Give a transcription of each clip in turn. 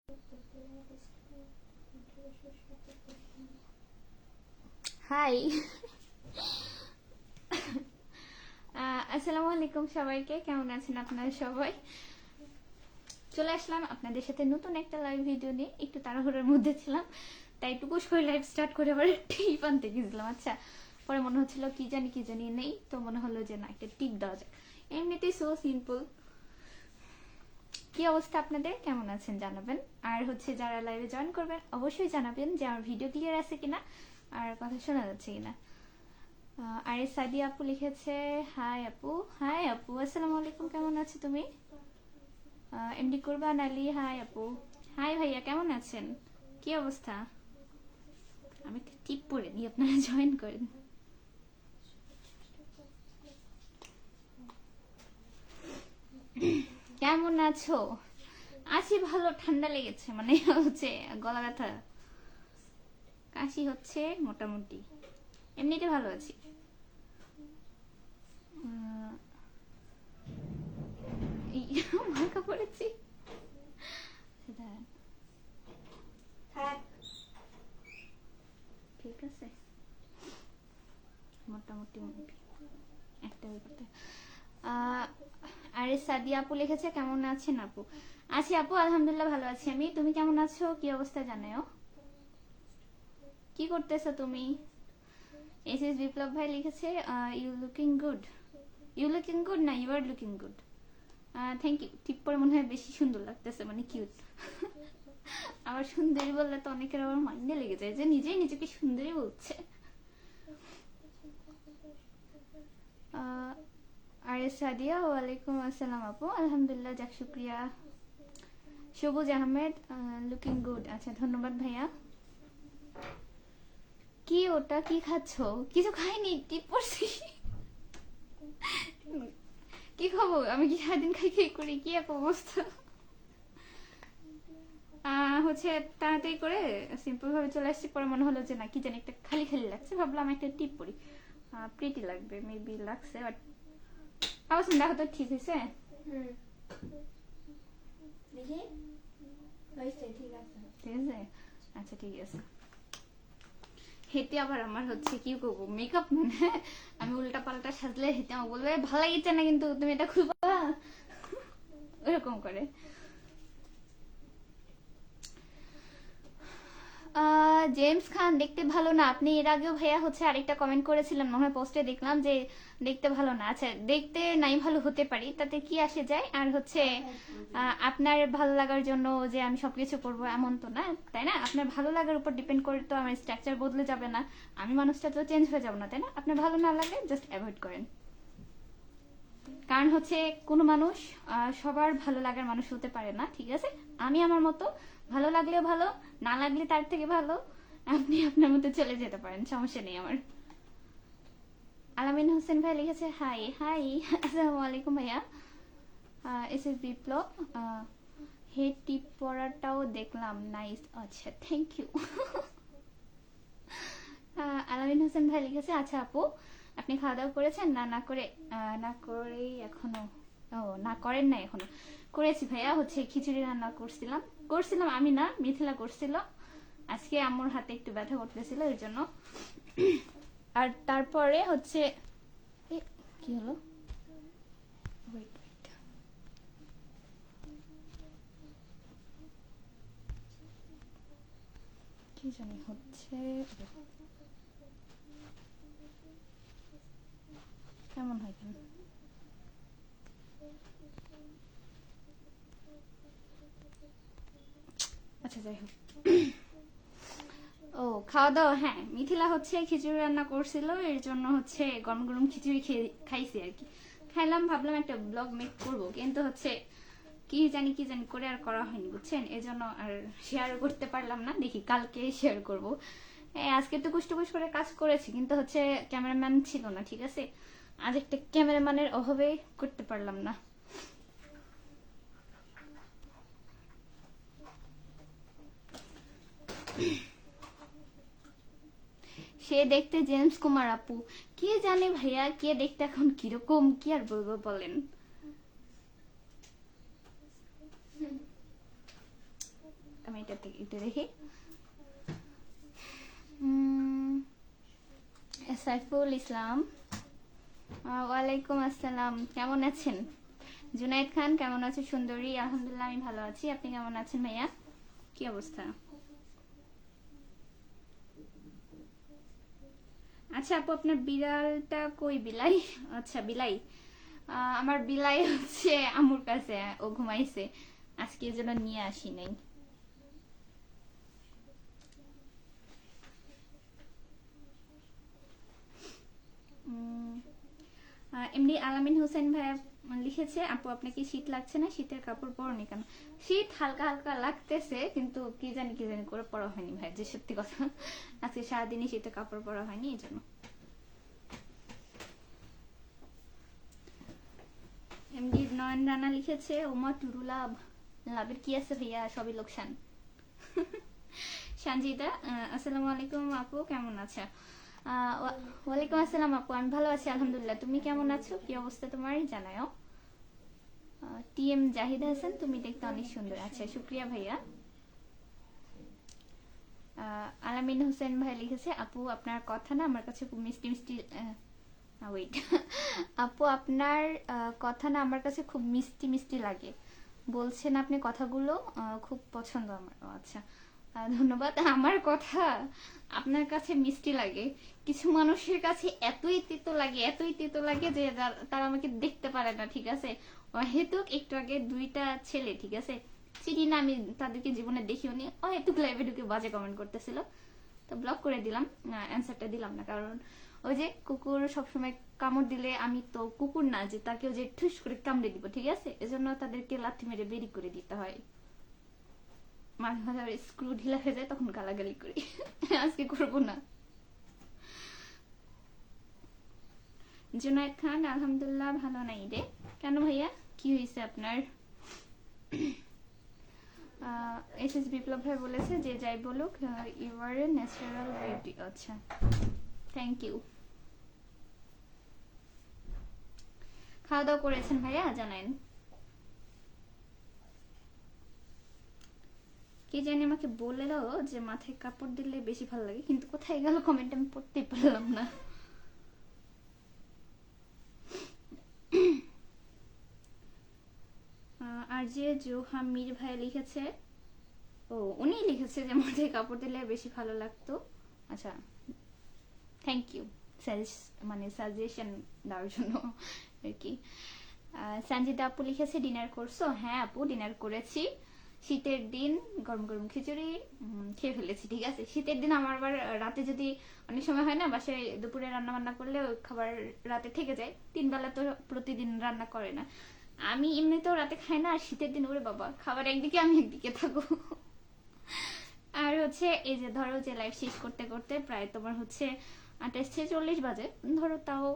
High. আসসালামু আলাইকুম সবাইকে, কেমন আছেন আপনারা সবাই? চলে আসলাম আপনাদের সাথে নতুন একটা লাইভ ভিডিও নিয়ে। একটু তাড়াহুড়োর মধ্যে ছিলাম, তাই টুকুস করে লাইভ স্টার্ট করে আবার টিপ আনতে গেছিলাম। আচ্ছা, পরে মনে হচ্ছিল কি জানি নেই, তো মনে হলো যে না, একটা টিপ দেওয়া যায়। এমনিতেই সো সিম্পল। কি অবস্থা আপনাদের, কেমন আছেন জানাবেন। আর হচ্ছে যারা লাইভে জয়েন করবেন অবশ্যই জানাবেন যে আমার ভিডিও ক্লিয়ার আছে কিনা আর কথা শোনা যাচ্ছে কিনা। আরে সাদি আপু লিখেছে হাই আপু। হাই আপু, আসসালামু আলাইকুম, কেমন আছো তুমি? এমডি কুরবান আলী, হাই আপু। হাই ভাইয়া, কেমন আছেন? কি অবস্থা? আমি একটা টিপ পরে দিই, আপনারা জয়েন করেন। কেমন আছো? আছি ভালো, ঠান্ডা লেগেছে, মানে হচ্ছে গলা ব্যথা, কাশি হচ্ছে মোটামুটি। এমনিতে ভালো আছি। এই মার্কা পড়েছি। ঠিক আছে, মোটামুটি একটা করতে। আরে সাদিয়া আপু লিখেছে কেমন আছেন আপু। আছি আপু, আলহামদুলিল্লাহ ভালো আছি আমি। তুমি কেমন আছো, কি অবস্থা জানাও? কি করতেছো তুমি? এস এস বিপ্লব ভাই লিখেছে you looking good. You looking good না, you are looking good. Thank you. টিপ পরে মনে হয় বেশি সুন্দর লাগতেছে, মানে কিউট। আবার সুন্দরী বললে তো অনেকের আবার মাইন্ডে লেগে যায় যে নিজেই নিজেকে সুন্দরী বলছে। আরে সাদিয়া, ওয়ালাইকুম আসসালাম আপু, আলহামদুলিল্লাহ, যাক শুক্রিয়া। সবুজ আহমেদ, লুকিং গুড। আচ্ছা, ধন্যবাদ ভাইয়া। কি ওটা, কি খাচ্ছ? কিছু খাইনি, টিপ পড়ছি। কি খাবো, আমি কি সারাদিন খাই খাই করি, কি এক অবস্থা। হচ্ছে তাড়াতাড়ি করে সিম্পল ভাবে চলে আসছি, পরে মনে হলো যে না, কি জানি একটা খালি খালি লাগছে, ভাবলাম একটা টিপ পরি, প্রিটি লাগবে, মেবি লাগছে, বাট আবার দেখো তো ঠিক হয়েছে। ঠিক আছে, আচ্ছা ঠিক আছে। হেতে আবার আমার হচ্ছে কি করবো, মেকআপ মানে আমি উল্টা পাল্টা সাজলে হেতে আমার বলবে ভালো লাগছে না কিন্তু তুমি এটা খুলবা, ওরকম করে। জেমস খান দেখতে ভালো না, আপনি এর আগেও ভাইয়া হচ্ছে আরেকটা কমেন্ট করেছিলেন, মনে হয় পোস্টে দেখলাম যে দেখতে ভালো না। আচ্ছা, দেখতে নাই ভালো হতে পারি, তাতে কি আসে যায়। আর হচ্ছে আপনার ভালো লাগার জন্য যে আমি সবকিছু করবো এমন তো না, তাই না? আপনার ভালো লাগার উপর ডিপেন্ড করে তো আমার স্ট্রাকচার বদলে যাবে না, আমি মানুষটা তো চেঞ্জ হয়ে যাবো না, তাই না? আপনার ভালো না লাগে জাস্ট অ্যাভয়েড করেন। কারণ হচ্ছে কোনো মানুষ সবার ভালো লাগার মানুষ হতে পারে না, ঠিক আছে? আমি আমার মতো, ভালো লাগলেও ভালো, না লাগলে তার থেকে ভালো আপনি আপনার মতো চলে যেতে পারেন, সমস্যা নেই আমার। আলামিন হোসেন ভাই লিখেছে হাই। হাই, আসসালামু আলাইকুম ভাইয়া। এস এস বিপ্লব, হেড টিপ পড়াটাও দেখলাম, নাইস। আচ্ছা, থ্যাংক ইউ। আলামিন হোসেন ভাই লিখেছে আচ্ছা আপু, আপনি খাওয়া দাওয়া করেছেন? না, না করে না করেই এখনো। ও, না করেন না এখনো? করেছি ভাইয়া, হচ্ছে খিচুড়ি রান্না করছিলাম। করছিলাম আমি না, মিথিলা করছিল। আজকে আম্মুর হাতে একটু ব্যথা করতেছিল, এর জন্য। আর তারপরে হচ্ছে কি হলো, ওয়েট ওয়েট, কি জানি হচ্ছে, কেমন হয় কেন। আচ্ছা, যাই হোক। ও, খাওয়া দাওয়া, হ্যাঁ, মিথিলা হচ্ছে খিচুড়ি রান্না করছিল, এর জন্য হচ্ছে গরম গরম খিচুড়ি খাইছি আর কি। খাইলাম, ভাবলাম একটা ব্লগ মেক করবো, কিন্তু হচ্ছে কি জানি করে আর করা হয়নি, বুঝছেন? এজন্য আর শেয়ার করতে পারলাম না, দেখি কালকে শেয়ার করব। আজকে তো কুষ্টুকুস করে কাজ করেছি, কিন্তু হচ্ছে ক্যামেরাম্যান ছিল না, ঠিক আছে? আজ একটা ক্যামেরাম্যানের অভাবে করতে পারলাম না। সে দেখতে জেমস কুমার আপু, কে জানে ভাইয়া, কে দেখতে এখন কিরকম, কি আর বলবো বলেন। আমি এটা থেকে একটু দেখি। সাইফুল ইসলাম, ওয়ালাইকুম আসসালাম, কেমন আছেন? জুনায়েদ খান, কেমন আছো সুন্দরী? আলহামদুলিল্লাহ আমি ভালো আছি, আপনি কেমন আছেন ভাইয়া? কি অবস্থা? আচ্ছা আপু, আপনার বিড়ালটা কই? বিলাই? আচ্ছা বিলাই। আমার বিলাই হচ্ছে আম্মুর কাছে, ও ঘুমাইছে, আজকে এর জন্য নিয়ে আসি নাই। এমনি আলামিন হোসেন ভাইয়া লিখেছে, আপু আপনাকে শীত লাগছে না? শীতের কাপড় পরনি কেন? শীত হালকা হালকা লাগতেছে, কিন্তু কি জানি করে পরা হয়নি ভাই, যে সত্যি কথা। আজকে সারাদিনই শীতের কাপড় পরা হয়নি, এই জন্য। এমডি নয়ন রানা লিখেছে, ওমা টুরু লাভ, লাভের কি আছে ভাইয়া, সবই লোকসান। সঞ্জিতা, আসসালামু আলাইকুম আপু, কেমন আছো? ওয়ালাইকুম আসসালাম আপু, আমি ভালো আছি আলহামদুলিল্লাহ, তুমি কেমন আছো? কি অবস্থা তোমার জানাও। টি এম জাহিদ হাসান, তুমি দেখতে অনেক সুন্দর। আচ্ছা শুক্রিয়া ভাইয়া। আলামিন হোসেন ভাই লিখেছে, আপু আপনার কথা না আমার কাছে খুব মিষ্টি মিষ্টি। ওয়েট। আপু আপনার কথা না আমার কাছে খুব মিষ্টি মিষ্টি লাগে, বলছেন আপনি কথাগুলো খুব পছন্দ আমার। ও আচ্ছা, ধন্যবাদ। আমার কথা আপনার কাছে মিষ্টি লাগে, কিছু মানুষের কাছে এতই তিতো লাগে, এতই তিতো লাগে যে তারা আমাকে দেখতে পারে না, ঠিক আছে? অহেতুক একটু আগে দুইটা ছেলে, ঠিক আছে, চিনি না আমি তাদেরকে জীবনে দেখিও নি, অহেতুক লাইভে ঢুকে বাজে কমেন্ট করতেছিল, তো ব্লক করে দিলাম, অ্যান্সারটা দিলাম না। কারণ ওই যে কুকুর সবসময় কামড় দিলে আমি তো কুকুর না যে তাকেও যে ঠুস করে কামড়ে দিব, ঠিক আছে? এজন্য তাদেরকে লাথি মেরে বেরি করে দিতে হয়। মাঝে মাঝে স্ক্রু ঢিলা হয়ে যায়, তখন গালাগালি করি। আজকে করবো না। জুনায়েদ খান, আলহামদুলিল্লাহ ভালো নাই রে। কেন ভাইয়া, কি হয়েছে আপনার? এস এস বিপ্লব ভাই বলেছে যে যাই বলুক, you are a natural beauty. আচ্ছা, থ্যাংক ইউ। খাওয়া দাওয়া করেছেন ভাইয়া, জানেন? কে জানি আমাকে বলে দাও যে মাথায় কাপড় দিলে বেশি ভালো লাগে, কিন্তু কোথায় গেল কমেন্ট, আমি পড়তেই পারলাম না। আর যে জোহামির ভাই লিখেছে, ও উনি লিখেছে যে মাথায় কাপড় দিলে বেশি ভালো লাগতো। আচ্ছা, থ্যাংক ইউ মানে সাজেশন দেওয়ার জন্য আর কি। সঞ্জিতা আপু লিখেছে, ডিনার করছো? হ্যাঁ আপু, ডিনার করেছি। শীতের দিন গরম গরম খিচুড়ি খেয়ে ফেলেছি, ঠিক আছে? শীতের দিন আমার আবার রাতে যদি অনেক সময় হয় না, বাসায় দুপুরে রান্না বান্না করলে ওই খাবার রাতে থেকে যায়, 3 বেলা তো প্রতিদিন রান্না করে না। আমি এমনিতেও রাতে খাই না, আর শীতের দিন ওরে বাবা, খাবার একদিকে আমি একদিকে থাকবো। আর হচ্ছে এই যে ধরো যে লাইভ শেষ করতে করতে প্রায় তোমার হচ্ছে 28-46 বাজে, ধরো তাও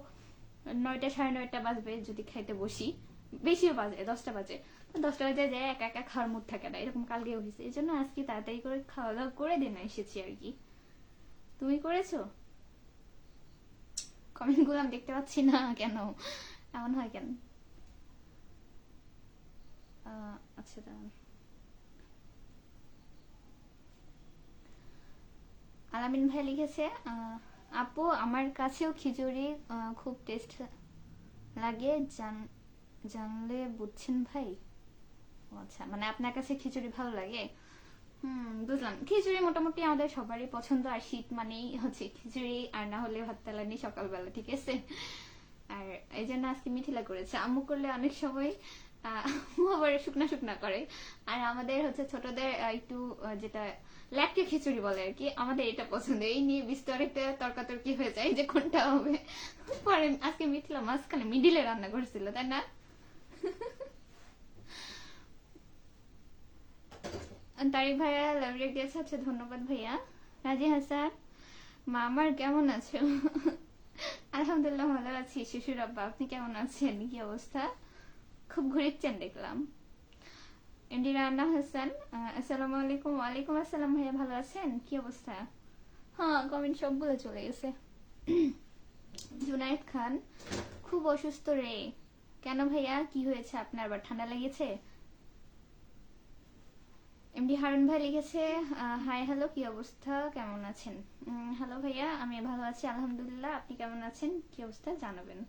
9টা 9:30 বাজবে যদি খাইতে বসি, বেশিও বাজে 10টা বাজে। 10টা বাজে যায় একা একা খাওয়ার মুড থাকে না, এরকম কালকেও হয়েছে, এই জন্য আজকে তাড়াতাড়ি করে খাওয়া দাওয়া করে দিন এসেছি আর কি। তুমি করেছো? কমেন্ট গুলো আমি দেখতে পাচ্ছি না কেন, এমন হয় কেন? আচ্ছা দাঁড়ান। আলামিন ভাই লিখেছে, আপু আমার কাছেও খিচুড়ি খুব টেস্ট লাগে, জানলে বুঝছেন ভাই। ও আচ্ছা, মানে আপনার কাছে খিচুড়ি ভালো লাগে। বুঝলাম। খিচুড়ি মোটামুটি আমাদের সবারই পছন্দ, আর শীত মানেই হচ্ছে খিচুড়ি, আর না হলে ভাত তেলানি সকালবেলা, ঠিক আছে? আর এই জন্য আজকে মিথিলা করেছে, আম্মু করলে অনেক সময় আম্মু আবার শুকনা শুকনা করে, আর আমাদের হচ্ছে ছোটদের একটু যেটা ল্যাটকে খিচুড়ি বলে আর কি, আমাদের এটা পছন্দ। এই নিয়ে বিস্তর একটা তর্কাতর্কি হয়ে যায় যে কোনটা হবে। পরে আজকে মিথিলা মাঝখানে মিডিলে রান্না করেছিল, তাই না? তারিক ভাইয়া লাভ রেক দিয়েছে, আচ্ছা ধন্যবাদ ভাইয়া। রাজি হাসান, মা আমার কেমন আছো? আলহামদুলিল্লাহ ভালো আছি। শ্বশুর আব্বা আপনি কেমন আছেন, কি অবস্থা? খুব ঘুরেছেন দেখলাম। এমডি রান্না হাসান, আসসালামু আলাইকুম। ওয়ালাইকুম আসসালাম ভাইয়া, ভালো আছেন? কি অবস্থা? হ্যাঁ, কমেন্ট সবগুলো চলে গেছে। জুনায়েদ খান, খুব অসুস্থ রে। কেন ভাইয়া, কি হয়েছে আপনার? আবার ঠান্ডা লেগেছে? এমডি হারুন ভাই লিখেছে হাই হ্যালো, কি অবস্থা, কেমন আছেন? হ্যালো ভাইয়া, আমি ভালো আছি আলহামদুলিল্লাহ, আপনি কেমন আছেন, কি অবস্থা জানাবেন।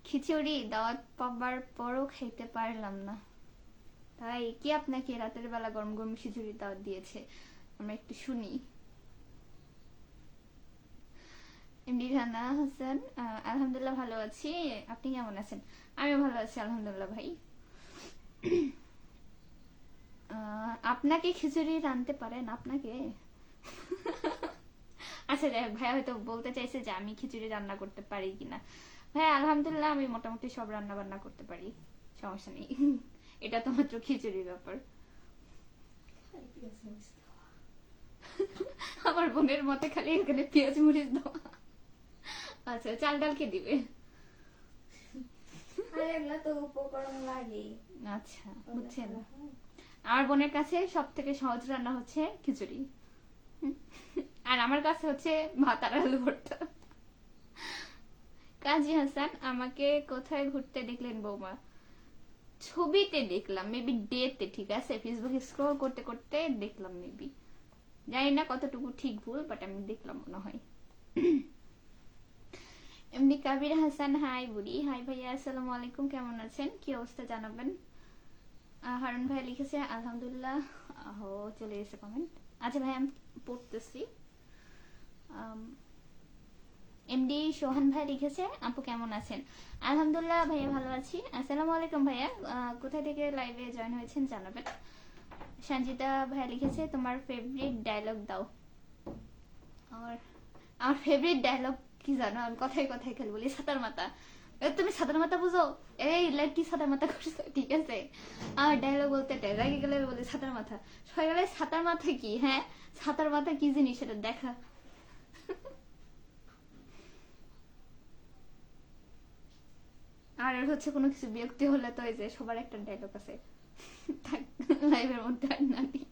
খিচুড়ি দাওয়াত পাবার পরও খেতে পারলাম না, তাই কি আপনাকে রাতের বেলা গরম গরম খিচুড়ি দাওয়াত দিয়েছে? আমরা একটু শুনি। এমডি রানা হাসান আলহামদুলিল্লাহ ভালো আছি, আপনি কেমন আছেন? আমি ভালো আছি আলহামদুলিল্লাহ ভাই। আপনাকে খিচুড়ি রাঁধতে পারেন আপনাকে? আচ্ছা যাই হোক, ভাইয়া হয়তো বলতে চাইছে যে আমি খিচুড়ি রান্না করতে পারি কিনা। ভাই আলহামদুলিল্লাহ আমি মোটামুটি সব রান্না বান্না করতে পারি, সমস্যা নেই। এটা তো মাত্র খিচুড়ির ব্যাপার। আমার বোনের মতে খালি এখানে পেঁয়াজ মরিচ দেওয়া। আচ্ছা চাল ডাল কে দিবে? আচ্ছা বুঝছেন, আমার বোনের কাছে সব থেকে সহজ রান্না হচ্ছে খিচুড়ি, আর আমার কাছে হচ্ছে ভাত আর আলু ভর্তা। কাজী হাসান আমাকে কোথায় ঘুরতে দেখলেন বৌমা? ছবিতে দেখলাম, মেবি ডেতে, ঠিক আছে, ফেসবুকে স্ক্রল করতে করতে দেখলাম, মেবি জানি না কতটুকু ঠিক ভুল, বাট আমি দেখলাম মনে হয়। এমনি কাবির হাসান হাই বুড়ি, হাই ভাইয়া আসসালামু আলাইকুম, কেমন আছেন, কি অবস্থা জানাবেন। হারুন ভাই লিখেছে আলহামদুলিল্লাহ, চলে এসে কমেন্ট। আচ্ছা ভাই আমি পড়তেছি। এমডি সোহান ভাই লিখেছে আপু কেমন আছেন? আলহামদুলিল্লাহ ভাইয়া ভালো আছি। আসসালামু আলাইকুম ভাইয়া, কোথা থেকে লাইভে জয়েন হয়েছেন জানাবেন। সঞ্জিতা ভাইয়া লিখেছে তোমার ফেভারিট ডায়লগ দাও। আমার আমার ফেভারিট ডায়লগ কি জানো, আমি কথায় কথায় খালি বলি সাতার মাথা। তুমি সাতার মাথা বুঝো? এই কি সাতার মাথা করছো, ঠিক আছে। আর ডায়লগ বলতে রাগে গেলে বলি সাতার মাথা, সবাই গেলে সাতার মাথা কি, হ্যাঁ সাতার মাথা কি জিনিস সেটা দেখা। আর হচ্ছে কোনো কিছু বিরক্তি হলে তো এই যে সবার একটা ডায়লগ আছে, লাইভের মধ্যে আর না দিই।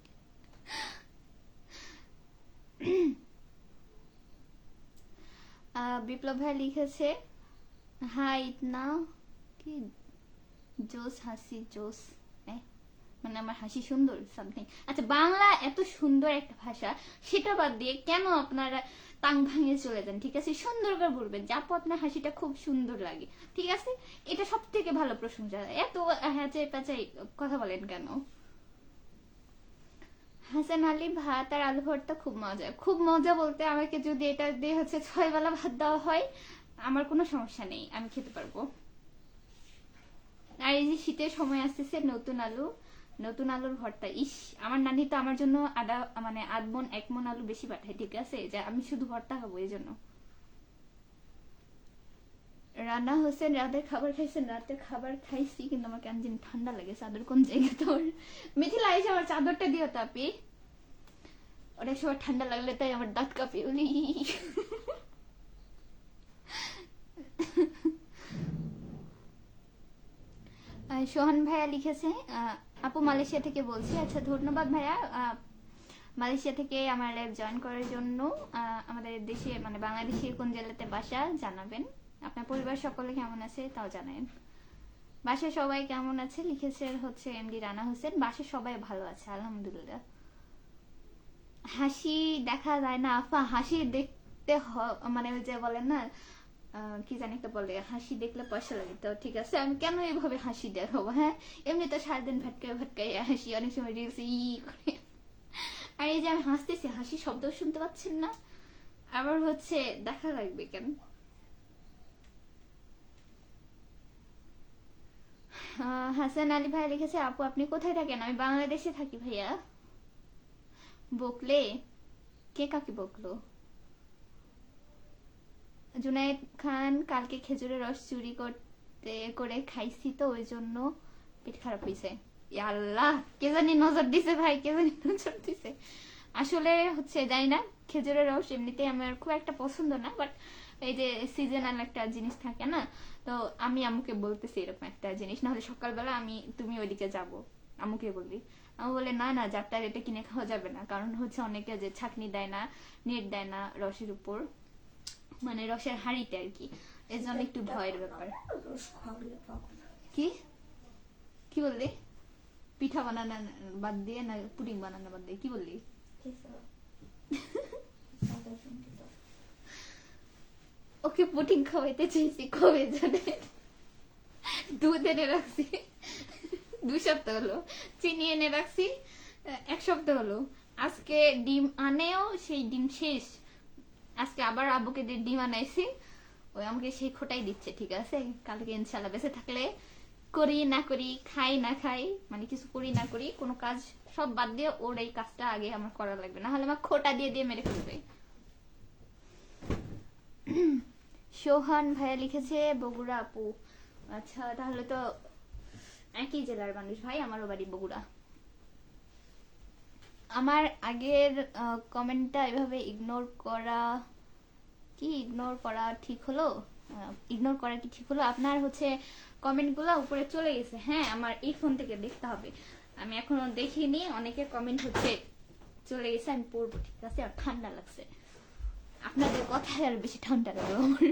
বিপ্লব ভাই লিখেছে হাই ইতনা কি জোস হাসি জোস, মানে আমার হাসি সুন্দর সামথিং। আচ্ছা বাংলা এত সুন্দর একটা ভাষা, সেটা বাদ দিয়ে কেন আপনারা টাং ভাঙিয়ে চলে যান, ঠিক আছে, সুন্দর করে বলবেন যে আপু আপনার হাসিটা খুব সুন্দর লাগে, ঠিক আছে, এটা সব থেকে ভালো প্রশংসা। এত হ্যাঁচে প্যাচাই কথা বলেন কেন? হাসান আলী ভাত আর আলু ভর্তা খুব মজা, খুব মজা বলতে আমাকে যদি এটা দিয়ে হচ্ছে 6 বেলা ভাত দেওয়া হয় আমার কোনো সমস্যা নেই, আমি খেতে পারবো। আর এই যে শীতের সময় আসতেছে, নতুন আলুর ভর্তা, ইস আমার নানি তো আমার জন্য মানে 1 মণ আলু বেশি পাঠায়, ঠিক আছে, যে আমি শুধু ভর্তা খাবো এই জন্য। রান্না হোসেন রাতের খাবার খাইছেন? রাতের খাবার খাইছি, কিন্তু আমার কেন জানি ঠান্ডা লাগে, চাদর কোন জায়গায় তোর? মিথিলা এসে আমার চাদরটা দিও তাপি, অনেক সময় ঠান্ডা লাগলে তাই আমার দাঁত কাঁপে উলি। সোহান ভাইয়া লিখেছে আপু মালয়েশিয়া থেকে বলছি। আচ্ছা ধন্যবাদ ভাইয়া, মালয়েশিয়া থেকে আমার লাইভ জয়েন করার জন্য। আমাদের দেশে মানে বাংলাদেশের কোন জেলাতে বাসা জানাবেন, আপনার পরিবার সকলে কেমন আছে তাও জানাবেন। বাসায় সবাই কেমন আছে লিখেছে হচ্ছে এমডি রানা হোসেন, বাসায় সবাই ভালো আছে আলহামদুলিল্লাহ। হাসি দেখা যায় না আফা, হাসি দেখতে মানে ওই যে বলেন না কি জানি একটা বলে, হাসি দেখলে পয়সা লাগে, তো ঠিক আছে আমি কেন এইভাবে হাসি দেখাবো, হ্যাঁ এমনি তো সারাদিন ভাটকায় ভাটকায় হাসি, অনেক সময় রিলস করে। আর এই যে আমি হাসতেছি, হাসি শব্দ শুনতে পাচ্ছেন না, আবার হচ্ছে দেখা লাগবে কেন? হাসান আলী ভাই লিখেছে আপু আপনি কোথায় থাকেন? আমি বাংলাদেশে থাকি ভাইয়া। বকলে কে কাকে বকলো? জুনায়েদ খান কালকে খেজুরের রস চুরি করে খাইছি তো ওই জন্য পেট খারাপ হয়েছে। আল্লাহ কে জানি নজর দিছে ভাই, কে জানি নজর দিছে। আসলে হচ্ছে জানি না, খেজুরের রস এমনিতে আমার খুব একটা পছন্দ না, বাট এই যে সিজনাল একটা জিনিস থাকে না, তো আমি আম্মুকে বলতেছি এরকম একটা জিনিস, না হলে সকালবেলা তুমি ওইদিকে যাব, আম্মুকে বলবি, আমি বলে না না যারটা এটা কিনে খাওয়া যাবে না, কারণ হচ্ছে অনেকে যে ছাকনি দেয় না, নেট দেয় না রসের উপর, মানে রসের হাঁড়িতে আর কি, এর জন্য একটু ভয়ের ব্যাপার। কি কি বললি? পিঠা বানানো বাদ দিয়ে না পুডিং বানানো বাদ দিয়ে কি বললি? ওকে পুডিং খাওয়াইতে চাইছি কবে জানে, দুধ এনে রাখছি 2 সপ্তাহ হলো, চিনি এনে রাখছি 1 সপ্তাহ হলো, আজকে ডিম আনেও সেই ডিম শেষ, আজকে আবার আব্বুকে দিয়ে ডিম আনাইছি, ওই আমাকে সেই খোটাই দিচ্ছে। ঠিক আছে, কালকে ইনশাল্লাহ বেঁচে থাকলে করি না করি, খাই না খাই, মানে কিছু করি না করি, কোনো কাজ সব বাদ দিয়ে ওর এই কাজটা আগে আমার করা লাগবে, না হলে আমার খোটা দিয়ে দিয়ে মেরে ফেলবে। সোহান ভাইয়া লিখেছে বগুড়া আপু। আচ্ছা, তাহলে তো একই জেলার মানুষ ভাই, আমারও বাড়ি বগুড়া। আমার আগের কমেন্টটা এভাবে ইগনোর করা কি, ইগনোর করা ঠিক হলো? ইগনোর করা কি ঠিক হলো? আপনার হচ্ছে কমেন্টগুলো উপরে চলে গেছে। হ্যাঁ, আমার এই ফোন থেকে দেখতে হবে, আমি এখনো দেখিনি। অনেকের কমেন্ট হচ্ছে চলে গেছে, আমি পড়বো। ঠিক আছে, আর ঠান্ডা লাগছে, আপনাদের কথায় আর বেশি ঠান্ডা লাগলো আমার।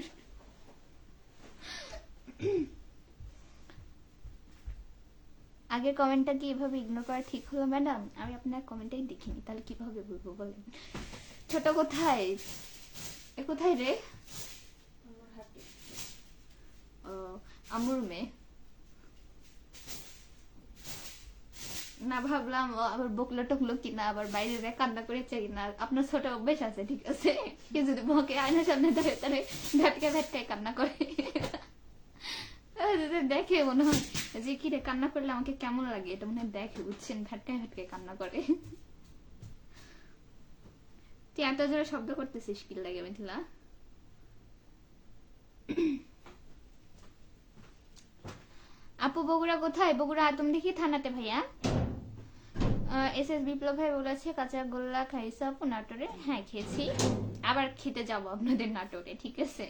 আগের কমেন্টটা কি এভাবে ইগনোর করা ঠিক হলো ম্যাডাম? আমি আপনার কমেন্টটাই দেখিনি, তাহলে কিভাবে বলবো বলেন? ছোট কোথায়, এ কোথায় রে? ও, আমুর মেয়ে না, ভাবলাম ও আবার বকলো টকলো কিনা, আবার বাইরে কান্না করেছে কিনা। আপনার ছোট অভ্যেস আছে, ঠিক আছে, কেউ যদি বকে আয়নার সামনে ধরে তাহলে ভেটকে ভেটকে কান্না করে, দেখে মনে হয় যে কি রে, কান্না করলে আমাকে কেমন লাগে এটা মনে হয় দেখে, বুঝছেন, ভেটকে ভেটকে কান্না করে। তুই এত জোরে শব্দ করতেছিস কি লাগে মিথিলা? আপু বগুড়া কোথায়? বগুড়া আদম দেখি থানাতে ভাইয়া। এস এস বিপ্লব ভাই বলেছে কাঁচা গোল্লা খাইছে আপু নাটোরে। হ্যাঁ খেয়েছি, আবার খেতে যাবো আপনাদের নাটোরে, ঠিক আছে।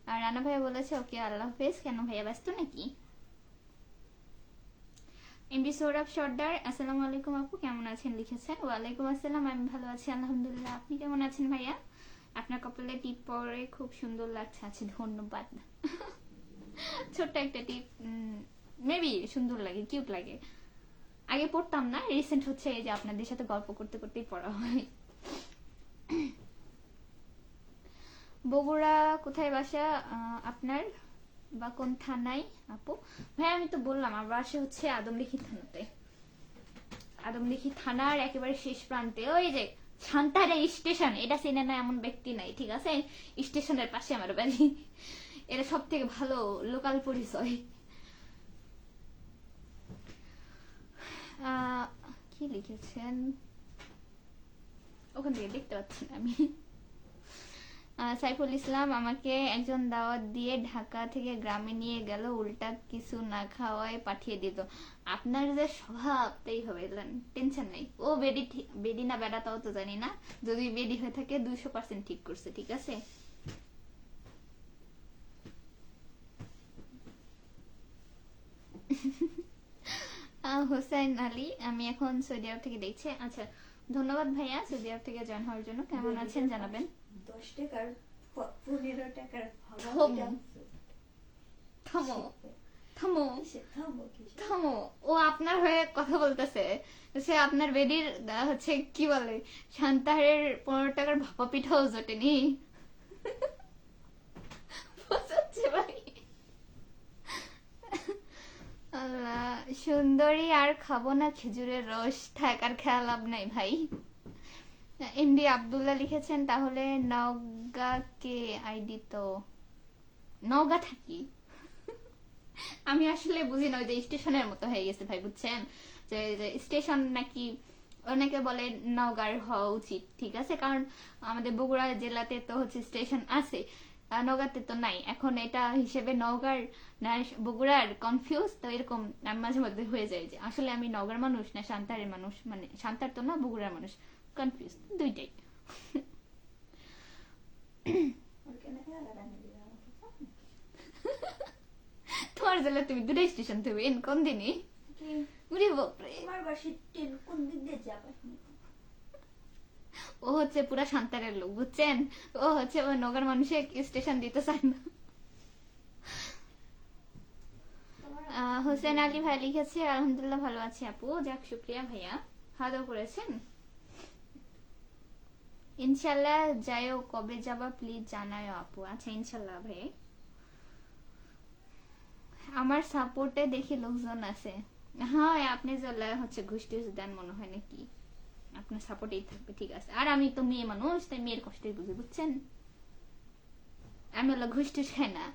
আর রানা ভাইয়া বলেছে ওকে আল্লাহ হাফেজ। কেন ভাইয়া ব্যস্ত নাকি? এমডি সৌরভ সর্দার আসসালামু আলাইকুম আপু, কেমন আছেন লিখেছেন। ওয়ালাইকুম আসসালাম, আমি ভালো আছি আলহামদুলিল্লাহ, আপনি কেমন আছেন ভাইয়া? আপনার কপালে টিপ পরে খুব সুন্দর লাগছে। আছে, ধন্যবাদ। ছোট্ট একটা টিপ, মেবি সুন্দর লাগে, কিউট লাগে। আগে পড়তাম না, রিসেন্ট হচ্ছে এই যে আপনাদের সাথে গল্প করতে করতেই পড়া হয়। বগুড়া কোথায় বাসা আপনার, বা কোন থানায় আপু? ভাই আমি তো বললাম আমার বাসা হচ্ছে আদমদিঘি থানাতে, আদমদিঘি থানার একেবারে শেষ প্রান্তে। ওই যে সান্তাহার স্টেশন, এটা চেনে না এমন ব্যক্তি নাই, ঠিক আছে, স্টেশনের পাশে আমার বাড়ি। এটা সব থেকে ভালো লোকাল পরিচয়। কি লিখেছেন ওখান থেকে দেখতে পাচ্ছি না আমি। সাইফুল ইসলাম আমাকে একজন দাওয়াত দিয়ে ঢাকা থেকে গ্রামে নিয়ে গেল, উল্টা কিছু না খাওয়ায় পাঠিয়ে দিত। আপনার যে স্বভাব তাই হবে, টেনশন নেই। ও বেডি, বেডি না বেডা তাও তো জানি না, যদি বেডি হয়ে থাকে 200% ঠিক করছে, ঠিক আছে। হোসেন আলী, আমি এখন সৌদি আরব থেকে দেখছি। আচ্ছা, ধন্যবাদ ভাইয়া সৌদি আরব থেকে জয়েন হওয়ার জন্য। কেমন আছেন জানাবেন। 10 টাকার 15 টাকার থামো থামো থামো, ও আপনার হয়ে কথা বলতেছে, সে আপনার বেডির হচ্ছে কি বলে, সান্তাহারের 15 টাকার ভাপা পিঠাও জোটেনি। ভাই আল্লাহ, সুন্দরী আর খাবো না খেজুরের রস, থাক আর খেয়াল লাভ নাই ভাই। এমডি আব্দুল্লাহ লিখেছেন তাহলে নওগাঁ কে আইডি তো নওগাঁ থাকি। আমি আসলে বুঝি না, ওই যে স্টেশনের মতো হয়ে গেছে ভাই, বুঝছেন, যে স্টেশন নাকি অনেকে বলে নওগাঁর হওয়া উচিত, ঠিক আছে, কারণ আমাদের বগুড়া জেলাতে তো হচ্ছে স্টেশন আছে, নওগাঁতে তো নাই। এখন এটা হিসেবে নওগাঁর না বগুড়ার কনফিউজ, তো এরকম আমি মাঝে মধ্যে হয়ে যায় যে আসলে আমি নওগাঁর মানুষ না সান্তাহারের মানুষ, মানে সান্তাহার তো না বগুড়ার মানুষ, কনফিউজ দুইটাই। তোমার জেলা তুমি দুটো স্টেশন তুমি কোন দিনই ও হচ্ছে পুরা সান্তারের লোক, বুঝছেন, ও হচ্ছে নগর মানুষের স্টেশন দিতে চায় না। হোসেন আলী ভাই লিখেছে আলহামদুলিল্লাহ ভালো আছি আপু, যাক শুক্রিয়া ভাইয়া। খাওয়া দাওয়া করেছেন? ইনশাল্লাহ যাইও, কবে যাবা প্লিজ জানাও আপু। আচ্ছা ইনশাল্লাহ ভাই। আমার সাপোর্টে দেখি লোকজন আছে। হ্যাঁ আপনি চলে হচ্ছে ঘুষ টুস দেন মনে হয় নাকি, আপনার সাপোর্টেই থাকবে, ঠিক আছে। আর আমি তো মেয়ে মানুষ, তাই মেয়ের কষ্টই বুঝি, বুঝছেন? আমি হলো ঘুষ টুস খাই না।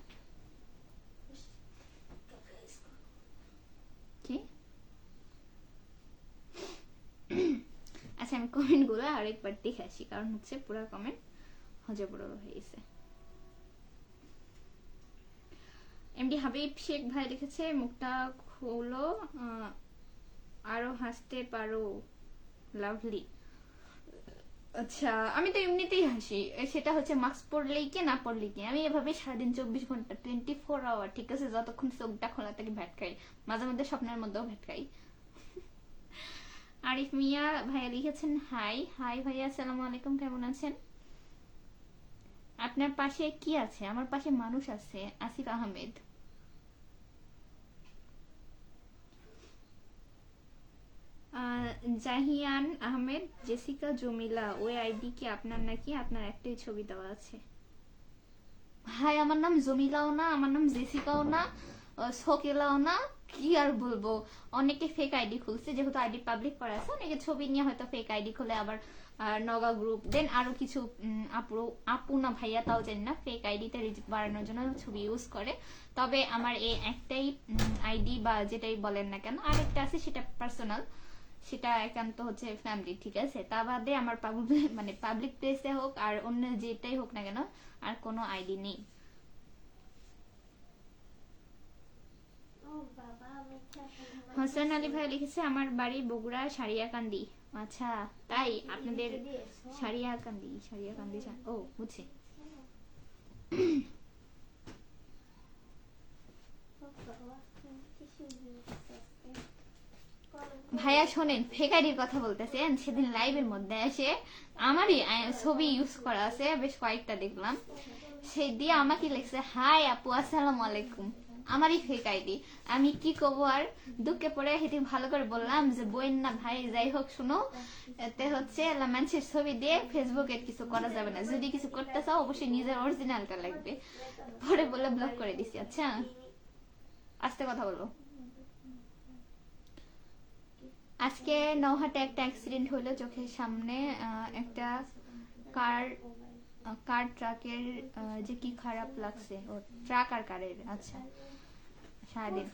কি? আচ্ছা আমি কমেন্ট গুলো আরেকবার দেখে আসি, কারণ হচ্ছে পুরো কমেন্ট হজবড় হয়ে গেছে। এমডি হাবিব শেখ ভাই লিখেছে মুখটা খোলো, আরো হাসতে পারো, লাভলি। আচ্ছা আমি তো এমনিতেই হাসি, সেটা হচ্ছে মাস্ক পরলেই কি না পরলেই কি, আমি এভাবে সারাদিন 24 ঘন্টা 24 আওয়ার, ঠিক আছে, যতক্ষণ চোখটা খোলা থেকে ভ্যাট খাই, মাঝে মধ্যে স্বপ্নের মধ্যেও ভ্যাট খাই। আরিফ মিয়া ভাইয়া লিখেছেন হাই। হাই ভাইয়া, আসসালামু আলাইকুম, কেমন আছেন? আপনার পাশে কি আছে? আমার পাশে মানুষ আছে, আসিফ আহমেদ। জাহিয়ান আহমেদ, জেসিকা জমিলা, ওই আইডি কি আপনার নাকি? আপনার একটাই ছবি দেওয়া আছে। হাই আমার নাম জমিলাও না, আমার নাম জেসিকাও না, শোকেলাও না, কি আর বলবো। অনেকে ফেক আইডি খুলছে, যেহেতু আইডি পাবলিক করা আছে, অনেকে ছবি নিয়ে হয়তো ফেক আইডি খুলে, আবার নগা গ্রুপ দেন আরো কিছু আপু আপু না ভাইয়া তাও জানি না, ফেক আইডিতে রিচ বাড়ানোর জন্য ছবি ইউজ করে। তবে আমার এই একটাই আইডি বা যেটাই বলেন না কেন, আরেকটা আছে সেটা পার্সোনাল, সেটা একান্ত হচ্ছে ফ্যামিলি, ঠিক আছে। তা বাদে আমার মানে পাবলিক প্লেসে হোক আর অন্য যেটাই হোক না কেন, আর কোনো আইডি নেই। হোসেন আলী ভাই লিখেছে আমার বাড়ি বগুড়া সারিয়াকান্দি। আচ্ছা তাই, আপনাদের সারিয়াকান্দি, সারিয়াকান্দি, ও বুঝছি। ভাইয়া শোনেন, ফেক আইডির কথা বলতেছেন, সেদিন লাইভের মধ্যে এসে আমারই ছবি ইউজ করা আছে বেশ কয়েকটা দেখলাম, সেই দিয়ে আমাকে লিখছে হাই আপু আসসালামু আলাইকুম, আমারই ফেক আইডি। আমি কি করবো আর, দুঃখে পড়ে হেঁটে ভালো করে বললাম যে বইন না ভাই, যাই হোক শুনো, এতে হচ্ছে মানুষের ছবি দিয়ে ফেসবুকে কিছু করা যাবে না, যদি কিছু করতে চাও অবশ্যই নিজের অরিজিনালটা লাগবে। পরে বলে ব্লক করে দিছি। আচ্ছা আস্তে কথা বলো। আজকে নৌহাটে একটা অ্যাক্সিডেন্ট হলো চোখের সামনে, একটা কার কার ট্রাকের, যে কি খারাপ লাগছে, ও ট্রাক আর কারের। আচ্ছা সারাদিন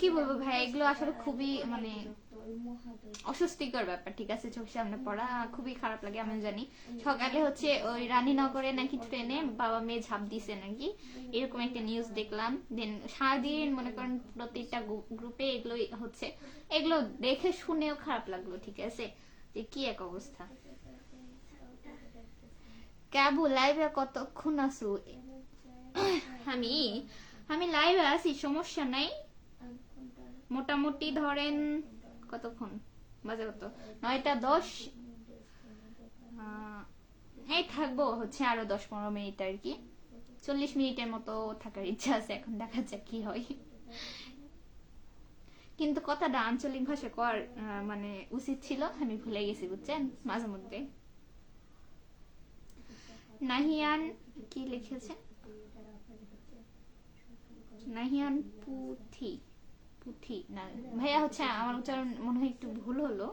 কি বলবো ভাই, এগুলো আসলে খুবই মানে অস্বস্তিকর ব্যাপার, ঠিক আছে। চোখের সামনে পড়া খুবই খারাপ লাগে, আমি জানি। সকালে হচ্ছে ওই রানীনগরে নাকি ট্রেনে বাবা মেয়ে ঝাঁপ দিছে নাকি, এরকম একটা নিউজ দেখলাম। দেন সারাদিন মনে করেন প্রত্যেকটা গ্রুপে এগুলোই হচ্ছে, এগুলো দেখে শুনেও খারাপ লাগলো, ঠিক আছে, যে কি এক অবস্থা। ক্যাবু লাইভে কতক্ষণ আসু? আমি আমি লাইভে আছি, সমস্যা নাই, মোটামুটি ধরেন কতক্ষণ বাজে, কত 9টা 10, এই থাকবো হচ্ছে আরো 10-15 মিনিট আর কি, 40 মিনিটের মতো থাকার ইচ্ছা আছে, এখন দেখা যাক কি হয়। কিন্তু কথাটা আঞ্চলিক ভাষা কর মানে উচিত ছিল, আমি ভুলে গেছি বুঝছেন মাঝে মধ্যে। নাহিয়ান কি লিখেছে? নাহিয়ান পুথি, পুথি না ভাইয়া, হচ্ছে আমার উচ্চারণ মনে হয় একটু ভুল হলো,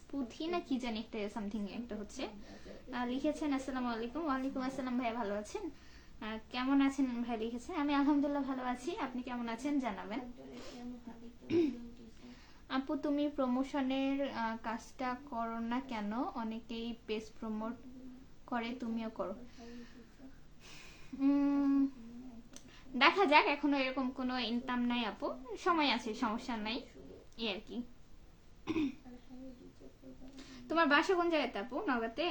পুথি না কি জানি একটা সামথিং একটা হচ্ছে লিখেছেন। আসসালামু আলাইকুম। ওয়ালাইকুম আসসালাম ভাইয়া, ভালো আছেন? কেমন আছেন ভাই লিখেছেন। আমি আলহামদুলিল্লাহ ভালো আছি, আপনি কেমন আছেন জানাবেন। আপু তুমি প্রমোশনের কাজটা করো না কেন? অনেকেই পেজ প্রমোট করে, তুমিও করো। দেখা যাক, এখনো এরকম কোনো ইনকাম নাই আপু, সময় আছে, সমস্যা নাই, এই আর কি। তোমার বাসা কোন জায়গাতে আপু? নগাতে?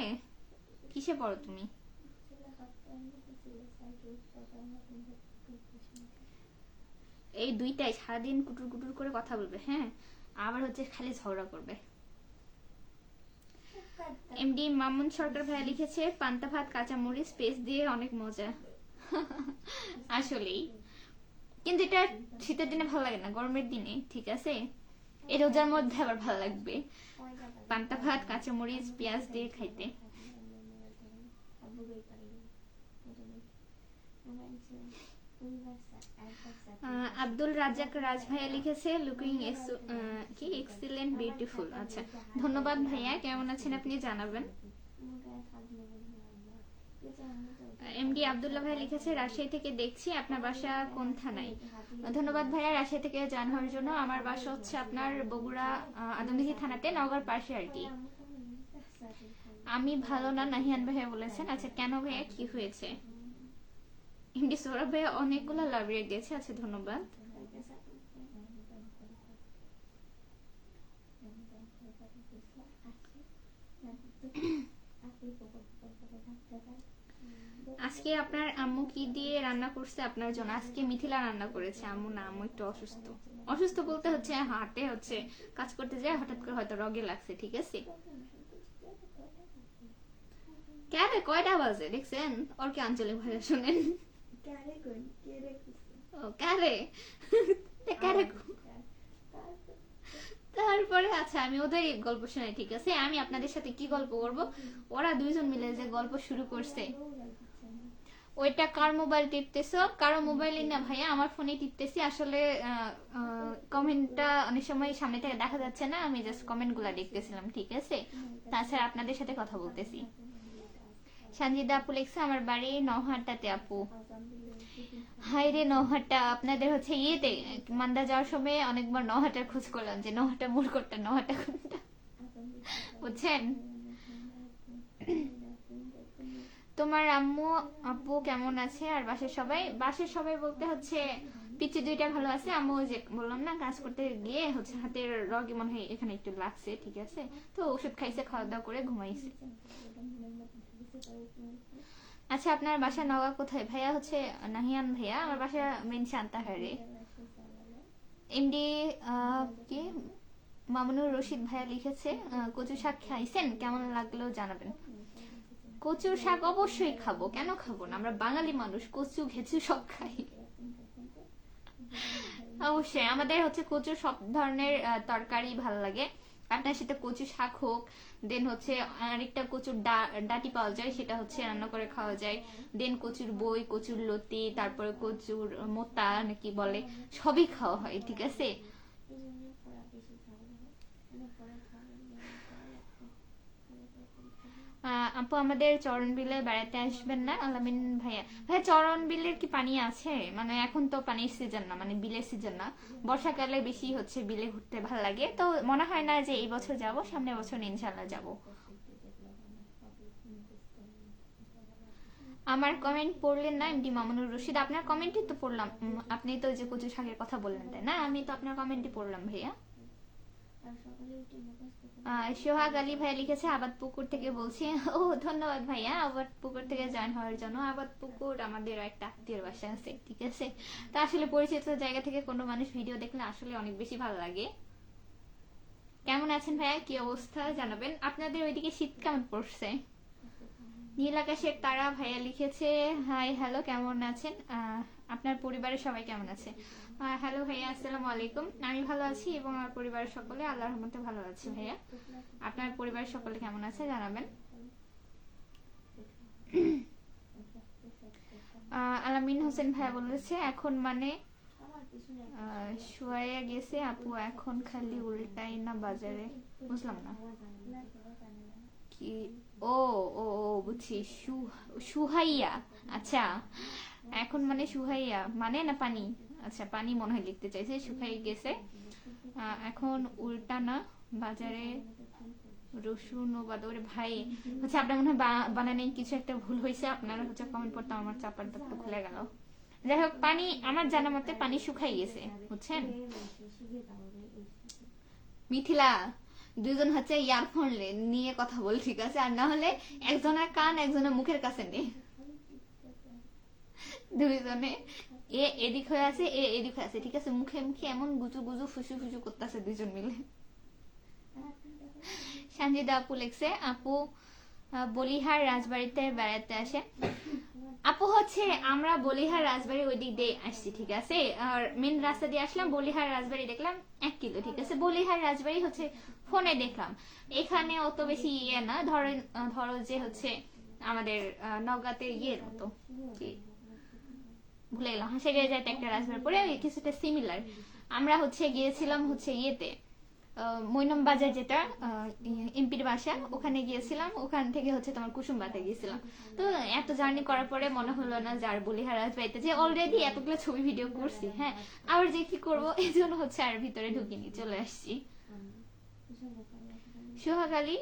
কিসে পড়ো তুমি? এই দুইটাই সারাদিন কুটুর কুটুর করে কথা বলবে, হ্যাঁ, আবার হচ্ছে খালি ঝগড়া করবে। এমডি মামুন সরকার ভাইয়া লিখেছে পান্তা ভাত কাঁচা মরিচ পেস্ট দিয়ে অনেক মজা। আসলেই কিন্তু এটা শীতের দিনে ভালো লাগে না, গরমের দিনে ঠিক আছে। এই রোজার মধ্যে আবার ভালো লাগবে পান্তা ভাত, কাঁচামরিচ, পেঁয়াজ দিয়ে খাইতে। আব্দুল রাজ্জাক রাজ ভাইয়া লিখেছে লুকিং কি এক্সিলেন্ট বিউটিফুল। আচ্ছা ধন্যবাদ ভাইয়া, কেমন আছেন আপনি জানাবেন। এমডি আব্দুল্লাহ ভাই লিখেছে রাজশাহী থেকে দেখছি, আপনার বাসা কোন থানায়? ধন্যবাদ ভাইয়া রাজশাহী থেকে জয়েন হওয়ার জন্য। আমার বাসা হচ্ছে আপনার বগুড়া আদমদীঘি থানাতে, নওগাঁর পাশে আর কি। আমি ভালো না নাহিয়ান ভাইয়া বলেছেন। আচ্ছা কেন ভাইয়া, কি হয়েছে? এমডি সৌরভ ভাইয়া অনেকগুলো লাভ রেট দিয়েছে। আচ্ছা ধন্যবাদ। আজকে আপনার আম্মু কি দিয়ে রান্না করছে আপনার জন্য? আজকে মিথিলা রান্না করেছে। আম্মু না, আম্মু একটু অসুস্থ। অসুস্থ বলতে হচ্ছে হাটে হচ্ছে কাজ করতে যায়, হঠাৎ করে হয়তো রগে লাগছে, ঠিক আছে। ক্যারে কয়টা বাজে দেখছেন? ওর কি আঞ্চলিক ভাষা শুনেন? ও ক্যারে ক্যারে। তারপরে আচ্ছা আমি ওদের গল্প শোনাই, ঠিক আছে। আমি আপনাদের সাথে কি গল্প করব? ওরা দুইজন মিলে যে গল্প শুরু করছে, ওইটা কার মোবাইল টিপতেছো? কারো মোবাইলে না ভাইয়া, আমার ফোনে টিপতেছি। আসলে কমেন্টটা অনেক সময় সামনে থেকে দেখা যাচ্ছে না, আমি জাস্ট কমেন্ট গুলা দেখতেছিলাম, ঠিক আছে। তাছাড়া আপনাদের সাথে কথা বলতেছি। সঞ্জিদা আপু লিখছে আমার বাড়ি নওহাটাতে আপু। হাই রে নওহাটা, আপনাদের হচ্ছে ইয়েতে মান্দা যাওয়ার সময় অনেকবার নওহাটার খোঁজ করলাম যে নওহাটা মোড় কোনটা, নওহাটা কোনটা, বুঝছেন। তোমার আম্মু আপু কেমন আছে আর বাসার সবাই? বাসার সবাই বলতে হচ্ছে পিচি দুইটা ভালো আছে। আম্মু যে বললাম না কাজ করতে গিয়ে হচ্ছে হাতের রগে মনে হয় এখানে একটু লাগছে, ঠিক আছে। তো ওষুধ খাইছে, খাওয়া দাওয়া করে ঘুমাইছে। আচ্ছা আপনার বাসা নওগাঁ কোথায় ভাইয়া? হচ্ছে নাহিয়ান ভাইয়া, আমার বাসা মেন শান্তাহারে। এমডি কি মামুনুর রশিদ ভাইয়া লিখেছে কচু শাক খাইছেন, কেমন লাগলো জানাবেন। কচুর শাক অবশ্যই খাবো, কেন খাবো না? আমরা বাঙালি মানুষ, কচু ঘেচু সব খাই। অবশ্যই আমাদের হচ্ছে কচুর সব ধরনের তরকারি ভালো লাগে। আপনার সাথে কচু শাক হোক, দেন হচ্ছে আরেকটা কচুর ডাটি পাওয়া যায়, সেটা হচ্ছে রান্না করে খাওয়া যায়। দেন কচুর বই, কচুর লতি, তারপরে কচুর মোতা নাকি বলে, সবই খাওয়া হয়, ঠিক আছে। আপু আমাদের চরণ বিলে বেড়াতে আসবেন না? আলামিন ভাইয়া, ভাইয়া চরণ বিলের কি পানি আছে? মানে এখন তো পানির সিজন না, মানে বিলের সিজন না। বর্ষাকালে বেশি হচ্ছে বিলে ঘুরতে ভালো লাগে, তো মনে হয় না যে এই বছর যাব, সামনের বছর ইনশাল্লাহ যাব। আমার কমেন্ট পড়লেন না এমডি মামুনুর রশিদ? আপনার কমেন্টই তো পড়লাম। আপনি তো যে কচু শাকের কথা বললেন তাই না? আমি তো আপনার কমেন্টই পড়লাম ভাইয়া। সোহাগ আলী ভাই লিখেছে আবাদপুকুর থেকে বলছি। ও ধন্যবাদ ভাইয়া আবাদপুকুর থেকে জয়েন হওয়ার জন্য। আবাদপুকুর আমাদের একটা আত্মীয়র বাসা আছে, ঠিক আছে। তা আসলে পরিচিত জায়গা থেকে কোনো মানুষ ভিডিও দেখলে আসলে অনেক বেশি ভালো লাগে। কেমন আছেন ভাইয়া, কি অবস্থা জানাবেন। আপনাদের ওইদিকে শীত কেমন পড়ছে? নীল আকাশের তারা ভাইয়া লিখেছে হাই হ্যালো, কেমন আছেন? আপনার পরিবারের সবাই কেমন আছে? হ্যালো ভাইয়া, আসসালামু আলাইকুম। আমি ভালো আছি এবং আমার পরিবারের সকলে আল্লাহর রহমতে ভালো আছে ভাইয়া। আপনার পরিবারের সকলে কেমন আছে জানাবেন। আলামিন হোসেন ভাইয়া বলেছে এখন মানে শুয়াইয়া গেছে আপু, এখন খালি উল্টাই না বাজারে, বুঝলাম না কি। ও ও ও বুঝছি, সুহাইয়া। আচ্ছা এখন মানে সুহাইয়া মানে না পানি? আচ্ছা পানি মনে হয় লিখতে চাইছে, শুকাই গেছে এখন উল্টা না বাজারে রসুন ও বাদরে ভাই হচ্ছে আপনার মনে হয় বানানে কিছু একটা ভুল হয়েছে। আপনারা হচ্ছে কমেন্ট করতে আমার চাপার দাপটা খুলে গেল। যাই হোক পানি আমার জানা মতে পানি শুকাই গেছে, বুঝছেন। মিথিলা দুইজন হচ্ছে ইয়ারফোন নিয়ে কথা বল, ঠিক আছে। আর না হলে একজনের কান একজনের মুখের কাছে নেই, দুইজনে এ এদিক হয়ে আছে, এ এদিক হয়ে আছে, ঠিক আছে। মুখে মুখে এমন গুজু গুজু ফুসু ফুসু করতেছে দুইজন মিলে। সঞ্জিদা আপু লেখছে আপু বলিহার রাজবাড়িতে বেড়াতে আসে। আপু হচ্ছে আমরা বলিহার রাজবাড়ি ওই দিক দিয়ে আসছি, ঠিক আছে, আর মেন রাস্তা দিয়ে আসলাম, বলিহার রাজবাড়ি দেখলাম 1 কিলো, ঠিক আছে। বলিহার রাজবাড়ি হচ্ছে ফোনে দেখলাম, এখানে অত বেশি ইয়ে না, ধরো যে হচ্ছে আমাদের নওগাঁতে ইয়ের মতো, কি ভুলে গেলাম, হাঁসেরিয়া যাইতে একটা রাজবাড়ি পরে কিছুটা সিমিলার। আমরা হচ্ছে গিয়েছিলাম হচ্ছে ইয়েতে মৈনম বাজার, যেটা এমপির বাসা, ওখানে গিয়েছিলাম, ওখান থেকে হচ্ছে তোমার কুসুমবাতে গিয়েছিলাম। তো এত জার্নি করার পরে মনে হলো না যে আর বলিহার রাজবাড়িতে যে অলরেডি এতগুলো ছবি ভিডিও করছি, হ্যাঁ, আবার যে কি করবো, এই জন্য হচ্ছে আর ভিতরে ঢুকিনি, চলে আসছি। সোহাগালী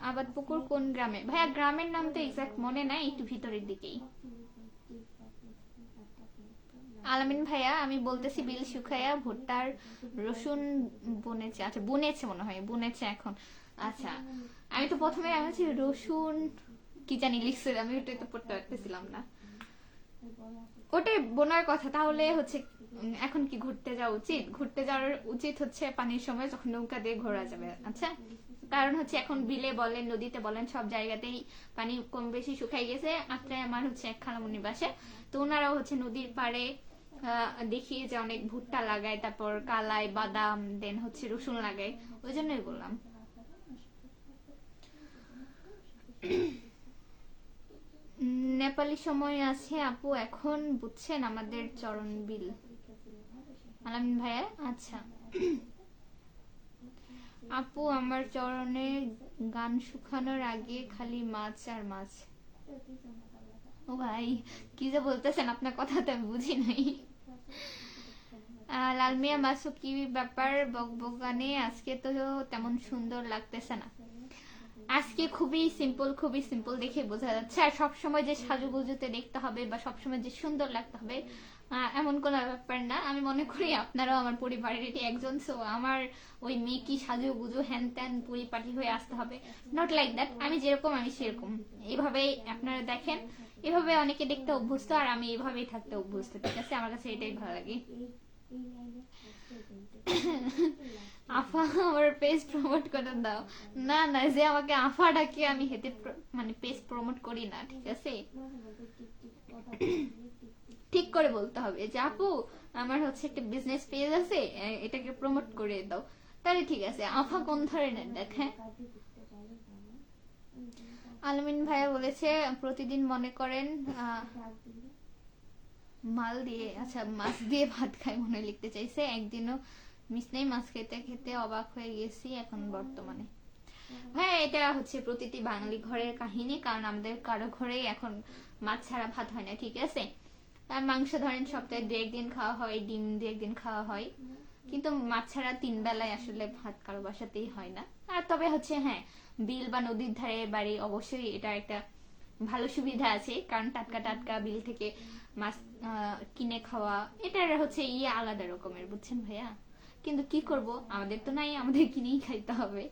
আবাদপুকুর কোন গ্রামে? ভাইয়া গ্রামের নাম তো এক্সাক্ট মনে নাই, একটু ভিতরের দিকেই। আলামিন ভাইয়া আমি বলতেছি বিল শুকাইয়া ভুট্টার রসুন বুনেছে, আচ্ছা বুনেছে মনে হয়, বুনেছে এখন, আচ্ছা। আমি তো প্রথমে আমি হচ্ছে রসুন কি জানি লিখছে, আমি ওটাই তো পড়তে পারতেছিলাম না, ওটাই বোনার কথা। তাহলে হচ্ছে এখন কি ঘুরতে যাওয়া উচিত? ঘুরতে যাওয়ার উচিত হচ্ছে পানির সময়, যখন নৌকা দিয়ে ঘোরা যাবে, আচ্ছা। কারণ হচ্ছে এখন বিলে বলেন, নদীতে বলেন, সব জায়গাতেই পানি কম বেশি শুকাই গেছে। আত্রায় আমার হচ্ছে এক খালামুনি বাসে, তো ওনারাও হচ্ছে নদীর পাড়ে দেখি যে অনেক ভুট্টা লাগায়, তারপর কালাই, বাদাম, দেন হচ্ছে রসুন লাগায়, ওই জন্যই বললাম। নেপালি সময় আছে আপু এখন, বুঝছেন আমাদের চরণ বিল। আলামিন ভাইয়া আচ্ছা। আপু আমার চরণে গান শুকানোর আগে খালি মাছ আর মাছ। ও ভাই কি যে বলতেছেন, আপনার কথা তো আমি বুঝি নাই। লালমিয়া মাসু কি ব্যাপার বকবকানে আজকে তো তেমন সুন্দর লাগতেছে না। আজকে খুবই সিম্পল দেখে বোঝা যাচ্ছে। আর সবসময় যে সাজুগুজুতে দেখতে হবে বা সবসময় যে সুন্দর লাগতে হবে এমন কোনো ব্যাপার না। আমি মনে করি আপনারাও আমার পরিবারেরই একজন, সো আমার ওই মেকি সাজুগুজু হ্যান ত্যান পরিপাটি হয়ে আসতে হবে, নট লাইক দ্যাট। আমি যেরকম আমি সেরকম, এইভাবেই আপনারা দেখেন, এভাবে অনেকে দেখতে অভ্যস্ত, আর আমি এভাবেই থাকতে অভ্যস্ত, ঠিক আছে। আমার কাছে এটাই ভালো লাগে। আফা আমার পেজ প্রমোট করে দাও। না না, যে আমাকে আফা ডাকে আমি হেতে মানে পেজ প্রমোট করি না, ঠিক আছে। ঠিক করে বলতে হবে যে আপু আমার হচ্ছে একটা বিজনেস পেজ আছে, এটাকে প্রমোট করে দাও, তাহলে ঠিক আছে। আফা কোন ধরনের দেখে। আলামিন ভাইয়া বলেছে প্রতিদিন মনে করেন মাল দিয়ে, আচ্ছা মাছ দিয়ে ভাত খাই মনে লিখতে চাইছে। একদিনও মিস নেই, মাছ খেতে খেতে অবাক হয়ে গেছি এখন বর্তমানে। হ্যাঁ এটা হচ্ছে প্রতিটি বাঙালি ঘরের কাহিনী, কারণ আমাদের কারো ঘরেই এখন মাছ ছাড়া ভাত হয় না, ঠিক আছে। আর মাংস ধরেন সপ্তাহে 2 একদিন খাওয়া হয়, ডিম 2 একদিন খাওয়া হয়, কিন্তু মাছ ছাড়া 3 বেলায় আসলে ভাত কারো বাসাতেই হয় না। আর তবে হচ্ছে হ্যাঁ, বিল বা নদীর ধারে বাড়ি অবশ্যই এটা একটা ভালো সুবিধা আছে, কারণ টাটকা টাটকা বিল থেকে মাছ কিনে খাওয়া, এটার হচ্ছে ইয়ে আলাদা রকমের, বুঝছেন ভাইয়া। কিন্তু কি করব, আমাদের তো নাই, আমাদের কিনেই খাইতে হবে।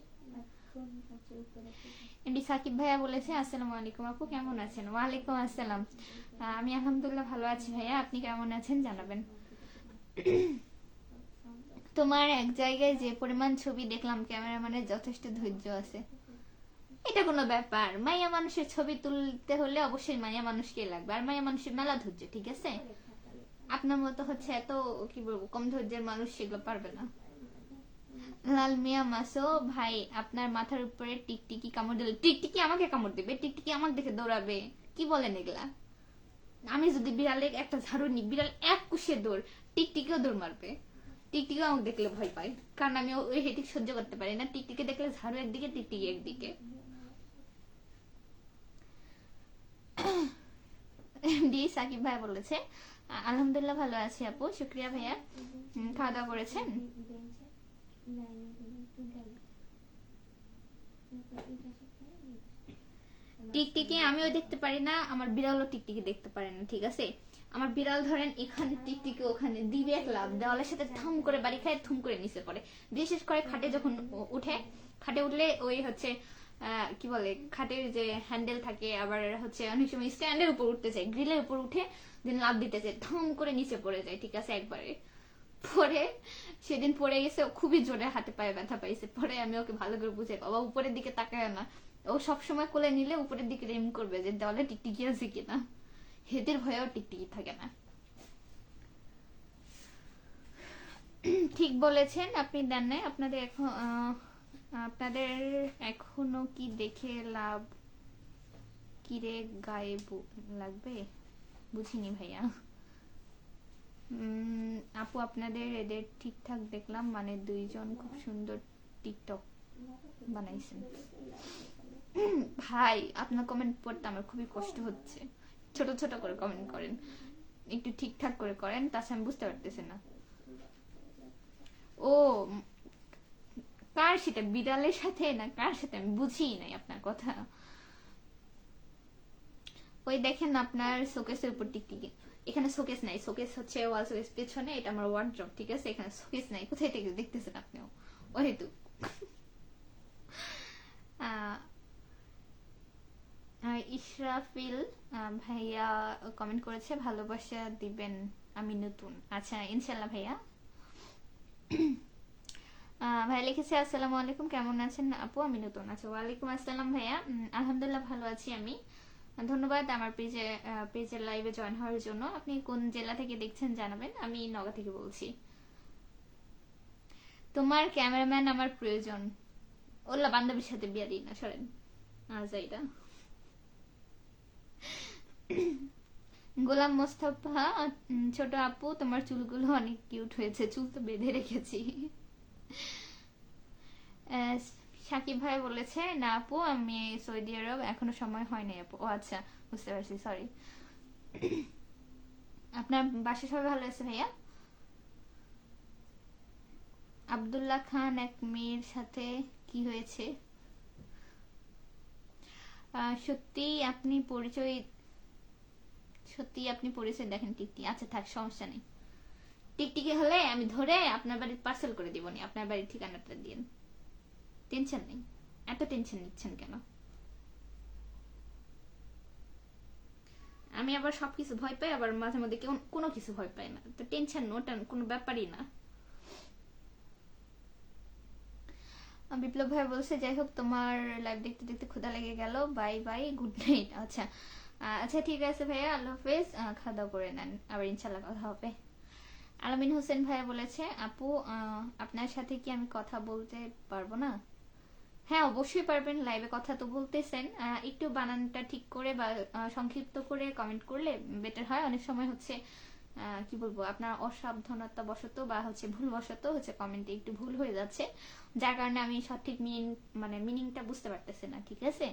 এমডি সাকিব ভাইয়া বলেছে আসসালামু আলাইকুম আপু কেমন আছেন? ওয়ালাইকুম আসসালাম। আমি আলহামদুলিল্লাহ ভালো আছি ভাইয়া, আপনি কেমন আছেন জানাবেন। তোমার এক জায়গায় যে পরিমাণ ছবি দেখলাম, ক্যামেরাম্যানের যথেষ্ট ধৈর্য আছে। এটা কোনো ব্যাপার? মাইয়া মানুষের ছবি তুলতে হলে অবশ্যই মাইয়া মানুষকে লাগবে, আর মাইয়া মানুষের মেলা ধৈর্য, ঠিক আছে। আপনার মতো হচ্ছে এত কি বলবো কম ধৈর্যের মানুষ সেগুলো পারবে না। লাল মিয়া মাসো ভাই আপনার মাথার উপরে টিকটিকি কামড় দিলে, টিকটিকি আমাকে কামড় দিবে? টিকটিকি আমাকে দেখে দৌড়াবে? কি বলেন এগুলা? আমি যদি বিড়ালের একটা ঝাড়ু নি, বিড়াল এক কুশিয়ে দৌড়, টিকটিকিও দৌড় মারবে। টিকটিকিও আমাকে দেখলে ভয় পায়, কারণ আমি ওই হেটিক সহ্য করতে পারি না। টিকটিকি দেখলে ঝাড়ু একদিকে, টিকটিকি একদিকে। ডি সাকিব ভাই বলেছে আলহামদুলিল্লাহ ভালো আছি আপু, শুক্রিয়া ভাইয়া। খাওয়া দাওয়া করেছেন? টিকটিকি আমিও দেখতে পারি না, আমার বিড়ালও টিকটিকি দেখতে পারে না, ঠিক আছে। আমার বিড়াল ধরেন এখানে টিকটিকি ওখানে দিবে এক লাভ, দেওয়ালের সাথে থাম করে বাড়ি খায়, থুম করে নিচে পড়ে। বিশেষ করে খাটে যখন উঠে, খাটে উঠলে ওই হচ্ছে কি বলে খাটের যে হ্যান্ডেল থাকে, আবার হচ্ছে অনেক সময় স্ট্যান্ডের উপর উঠতে চায়, গ্রিলের উপর উঠে দিন লাভ দিতে চায়, থাম করে নিচে পড়ে যায়, ঠিক আছে। একবারে পরে সেদিন পড়ে গেছে, খুবই জোরে হাতে পায়ে ব্যথা পাইছে। পরে আমি ওকে ভালো করে বুঝাই, বাবা উপরের দিকে তাকায় না, ও সবসময় কোলে নিলে উপরের দিকে এম করবে যে দেওয়ালে টিকটিকি আছে কিনা, হেদের ভয়েও টিকটিকি থাকে না। ঠিক বলেছেন, আপনি দেন নাই। আপনাদের এখনো কি দেখে লাভ, কিরে গায়ে লাগবে? বুঝিনি ভাইয়া। আপু আপনাদের এদের ঠিকঠাক দেখলাম, মানে দুইজন খুব সুন্দর টিকটক বানাইছেন। ভাই আপনার কমেন্ট পড়তে আমার খুবই কষ্ট হচ্ছে, ছোট ছোট করে কমেন্ট করেন, একটু ঠিকঠাক করে করেন, তাছাড়া আমি বুঝতে পারতেছি না। ও কার সাথে, বিড়ালের সাথে না কার সাথে, আমি বুঝিই নাই আপনার কথা। ওই দেখেন আপনার শোকেসের উপর টিকটিকি, এখানে শোকেস নাই, শোকেস হচ্ছে ওয়াল শোকেস পেছনে, এটা আমার ওয়ার্ড্রপ, ঠিক আছে, এখানে শোকেস নাই, কোথায় থেকে দেখতেছেন আপনিও, ওই তো। ইসরাফিল ভাইয়া কমেন্ট করেছে ভালোবাসা দিবেন, আমি নতুন। আচ্ছা ইনশাল্লাহ ভাইয়া। ভাই লিখেছে আসসালামু আলাইকুম, কেমন আছেন আপু, আমি নতুন। আচ্ছা ওয়ালাইকুম আসসালাম ভাইয়া, আলহামদুলিল্লাহ ভালো আছি আমি। ধন্যবাদ আমার পেজের লাইভে জয়েন হওয়ার জন্য। আপনি কোন জেলা থেকে দেখছেন জানাবেন, আমি নগা থেকে বলছি। তোমার ক্যামেরাম্যান আমার প্রয়োজন, ওল্লা বান্ধবীর সাথে বিয়া দিই না, সরেন। এটা গোলাম মোস্তফা, ছোট আপু তোমার চুলগুলো অনেক কিউট হয়েছে, চুল তো বেঁধে রেখেছি। সাকিব ভাই বলেছে না আপু আমি সৌদি আরব, এখনো সময় হয়নি আপু। ও আচ্ছা বুঝতে পারছি, সরি। আপনার বাসা সবাই ভালো আছে ভাইয়া? আব্দুল্লাহ খান, এক মেয়ের সাথে কি হয়েছে? সত্যি আপনি পরিচয় দেখেন টিকটিকি। আচ্ছা থাক, সমস্যা নেই। টিকটিকি হলে আমি ধরে আপনার বাড়ির পার্সেল করে দিবনি, আপনার বাড়ির ঠিকানাটা দিন, টেনশন নেই। এত টেনশন নিচ্ছেন কেন? আমি আবার সবকিছু ভয় পাই, আবার মাঝে মধ্যে কোনো কিছু ভয় পাই না, তো টেনশন ওটা কোনো ব্যাপারই না। বিপ্লব ভাই বলছে যাই হোক তোমার লাইভ দেখতে দেখতে ক্ষুধা লেগে গেল, বাই বাই, গুড নাইট। আচ্ছা আচ্ছা ঠিক আছে ভাইয়া, আল্লাহ হাফেজ, খাওয়া দাওয়া করে নেন, আবার ইনশাল্লাহ কথা হবে। আলামিন হোসেন ভাইয়া বলেছে আপু আপনার সাথে কি আমি কথা বলতে পারবো না? হ্যাঁ অবশ্যই পারবেন, লাইভে কথা তো বলতেছেন, একটু বানানটা ঠিক করে বা সংক্ষিপ্ত করে কমেন্ট করলে বেটার হয়। অনেক সময় হচ্ছে কি বলবো, আপনার অসাবধানতা বশত বা হচ্ছে ভুলবশত হচ্ছে কমেন্টে একটু ভুল হয়ে যাচ্ছে, যার কারণে আমি সঠিক মিনিংটা বুঝতে পারতেছি না, ঠিক আছে।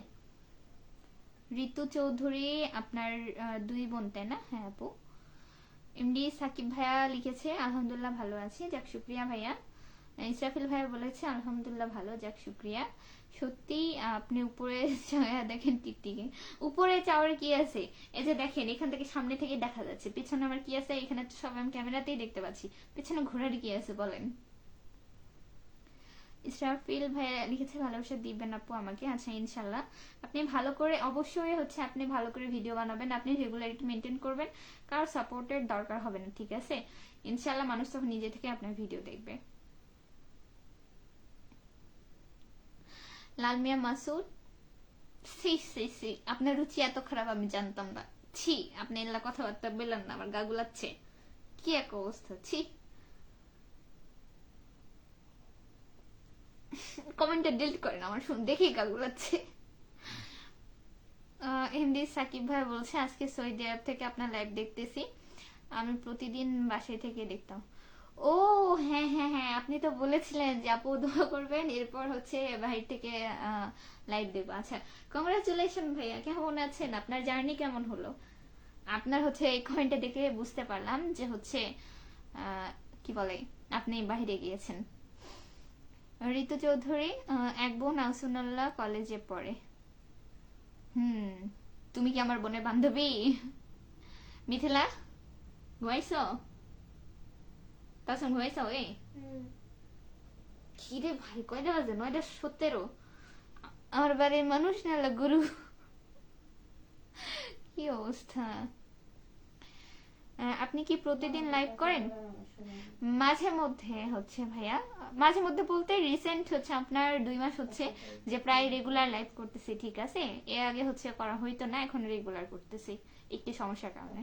ঋতু চৌধুরী আপনার দুই বোন তাই না? হ্যাঁ আপু। এমডি সাকিব ভাইয়া লিখেছে আলহামদুলিল্লাহ ভালো আছি, যাক শুক্রিয়া ভাইয়া। ইসরাফিল ভাইয়া বলেছে আলহামদুলিল্লাহ ভালো, যাক শুক্রিয়া। সত্যি আপনি উপরে দেখেন টিকটিকি, উপরে চাওয়ার কি আছে? এই যে দেখেন এখান থেকে সামনে থেকে দেখা যাচ্ছে, পিছনে আমার কি আছে? এখানে তো সব আমি ক্যামেরাতেই দেখতে পাচ্ছি, পিছনে ঘোরার কি আছে বলেন? ইসরাফিল ভাইয়া লিখেছে ভালোবাসা দিবেন আপু আমাকে। আচ্ছা ইনশাল্লাহ, আপনি ভালো করে অবশ্যই হচ্ছে আপনি ভালো করে ভিডিও বানাবেন, আপনি রেগুলারিটি মেনটেন করবেন, কারো সাপোর্টের দরকার হবে না, ঠিক আছে। ইনশাল্লাহ মানুষ তখন নিজে থেকে আপনার ভিডিও দেখবে। লাল মিয়া মাসুদ, সি সি সি, আপনার রুচি এত খারাপ আমি জানতাম না, ছি। আপনি এলা কথাবার্তা বললেন না, আমার গা গুলাচ্ছে, কি এক অবস্থা, ছি। কমেন্টে ডিলিট করেন, আমার দেখেই গা গুলাচ্ছে। এমডি সাকিব ভাই বলছে আজকে সৌদি আরব থেকে আপনার লাইভ দেখতেছি, আমি প্রতিদিন বাসায় থেকে দেখতাম। ও হ্যাঁ হ্যাঁ হ্যাঁ, আপনি তো বলেছিলেন যে আপু দোয়া করবেন, এরপর হচ্ছে বাহির থেকে লাইভ দেখবো। আচ্ছা কংগ্রাচুলেশন ভাইয়া, কেমন আছেন, আপনার জার্নি কেমন হলো? আপনার হচ্ছে এই কমেন্টে দেখে বুঝতে পারলাম যে হচ্ছে কি বলে আপনি বাহিরে গিয়েছেন। ঋতু চৌধুরী, এক বোন আহসানুল্লাহ কলেজে পড়ে। তুমি কি আমার বোনের বান্ধবী? মিথিলা ঘুমাইছ? তাছাড়া ঘুমাইছ? এই কি রে ভাই, কয়টা বাজে? 9:17। আমার বাড়ির মানুষ না গুরু, কি অবস্থা। আপনি কি প্রতিদিন লাইভ করেন? মাঝে মধ্যে হচ্ছে ভাইয়া, মাঝে মধ্যে বলতে রিসেন্ট হচ্ছে আপনার 2 মাস হচ্ছে যে প্রায় রেগুলার লাইভ করতেছি, ঠিক আছে? এর আগে হচ্ছে করা হইতো না, এখন রেগুলার করতেছি একটি সমস্যার কারণে।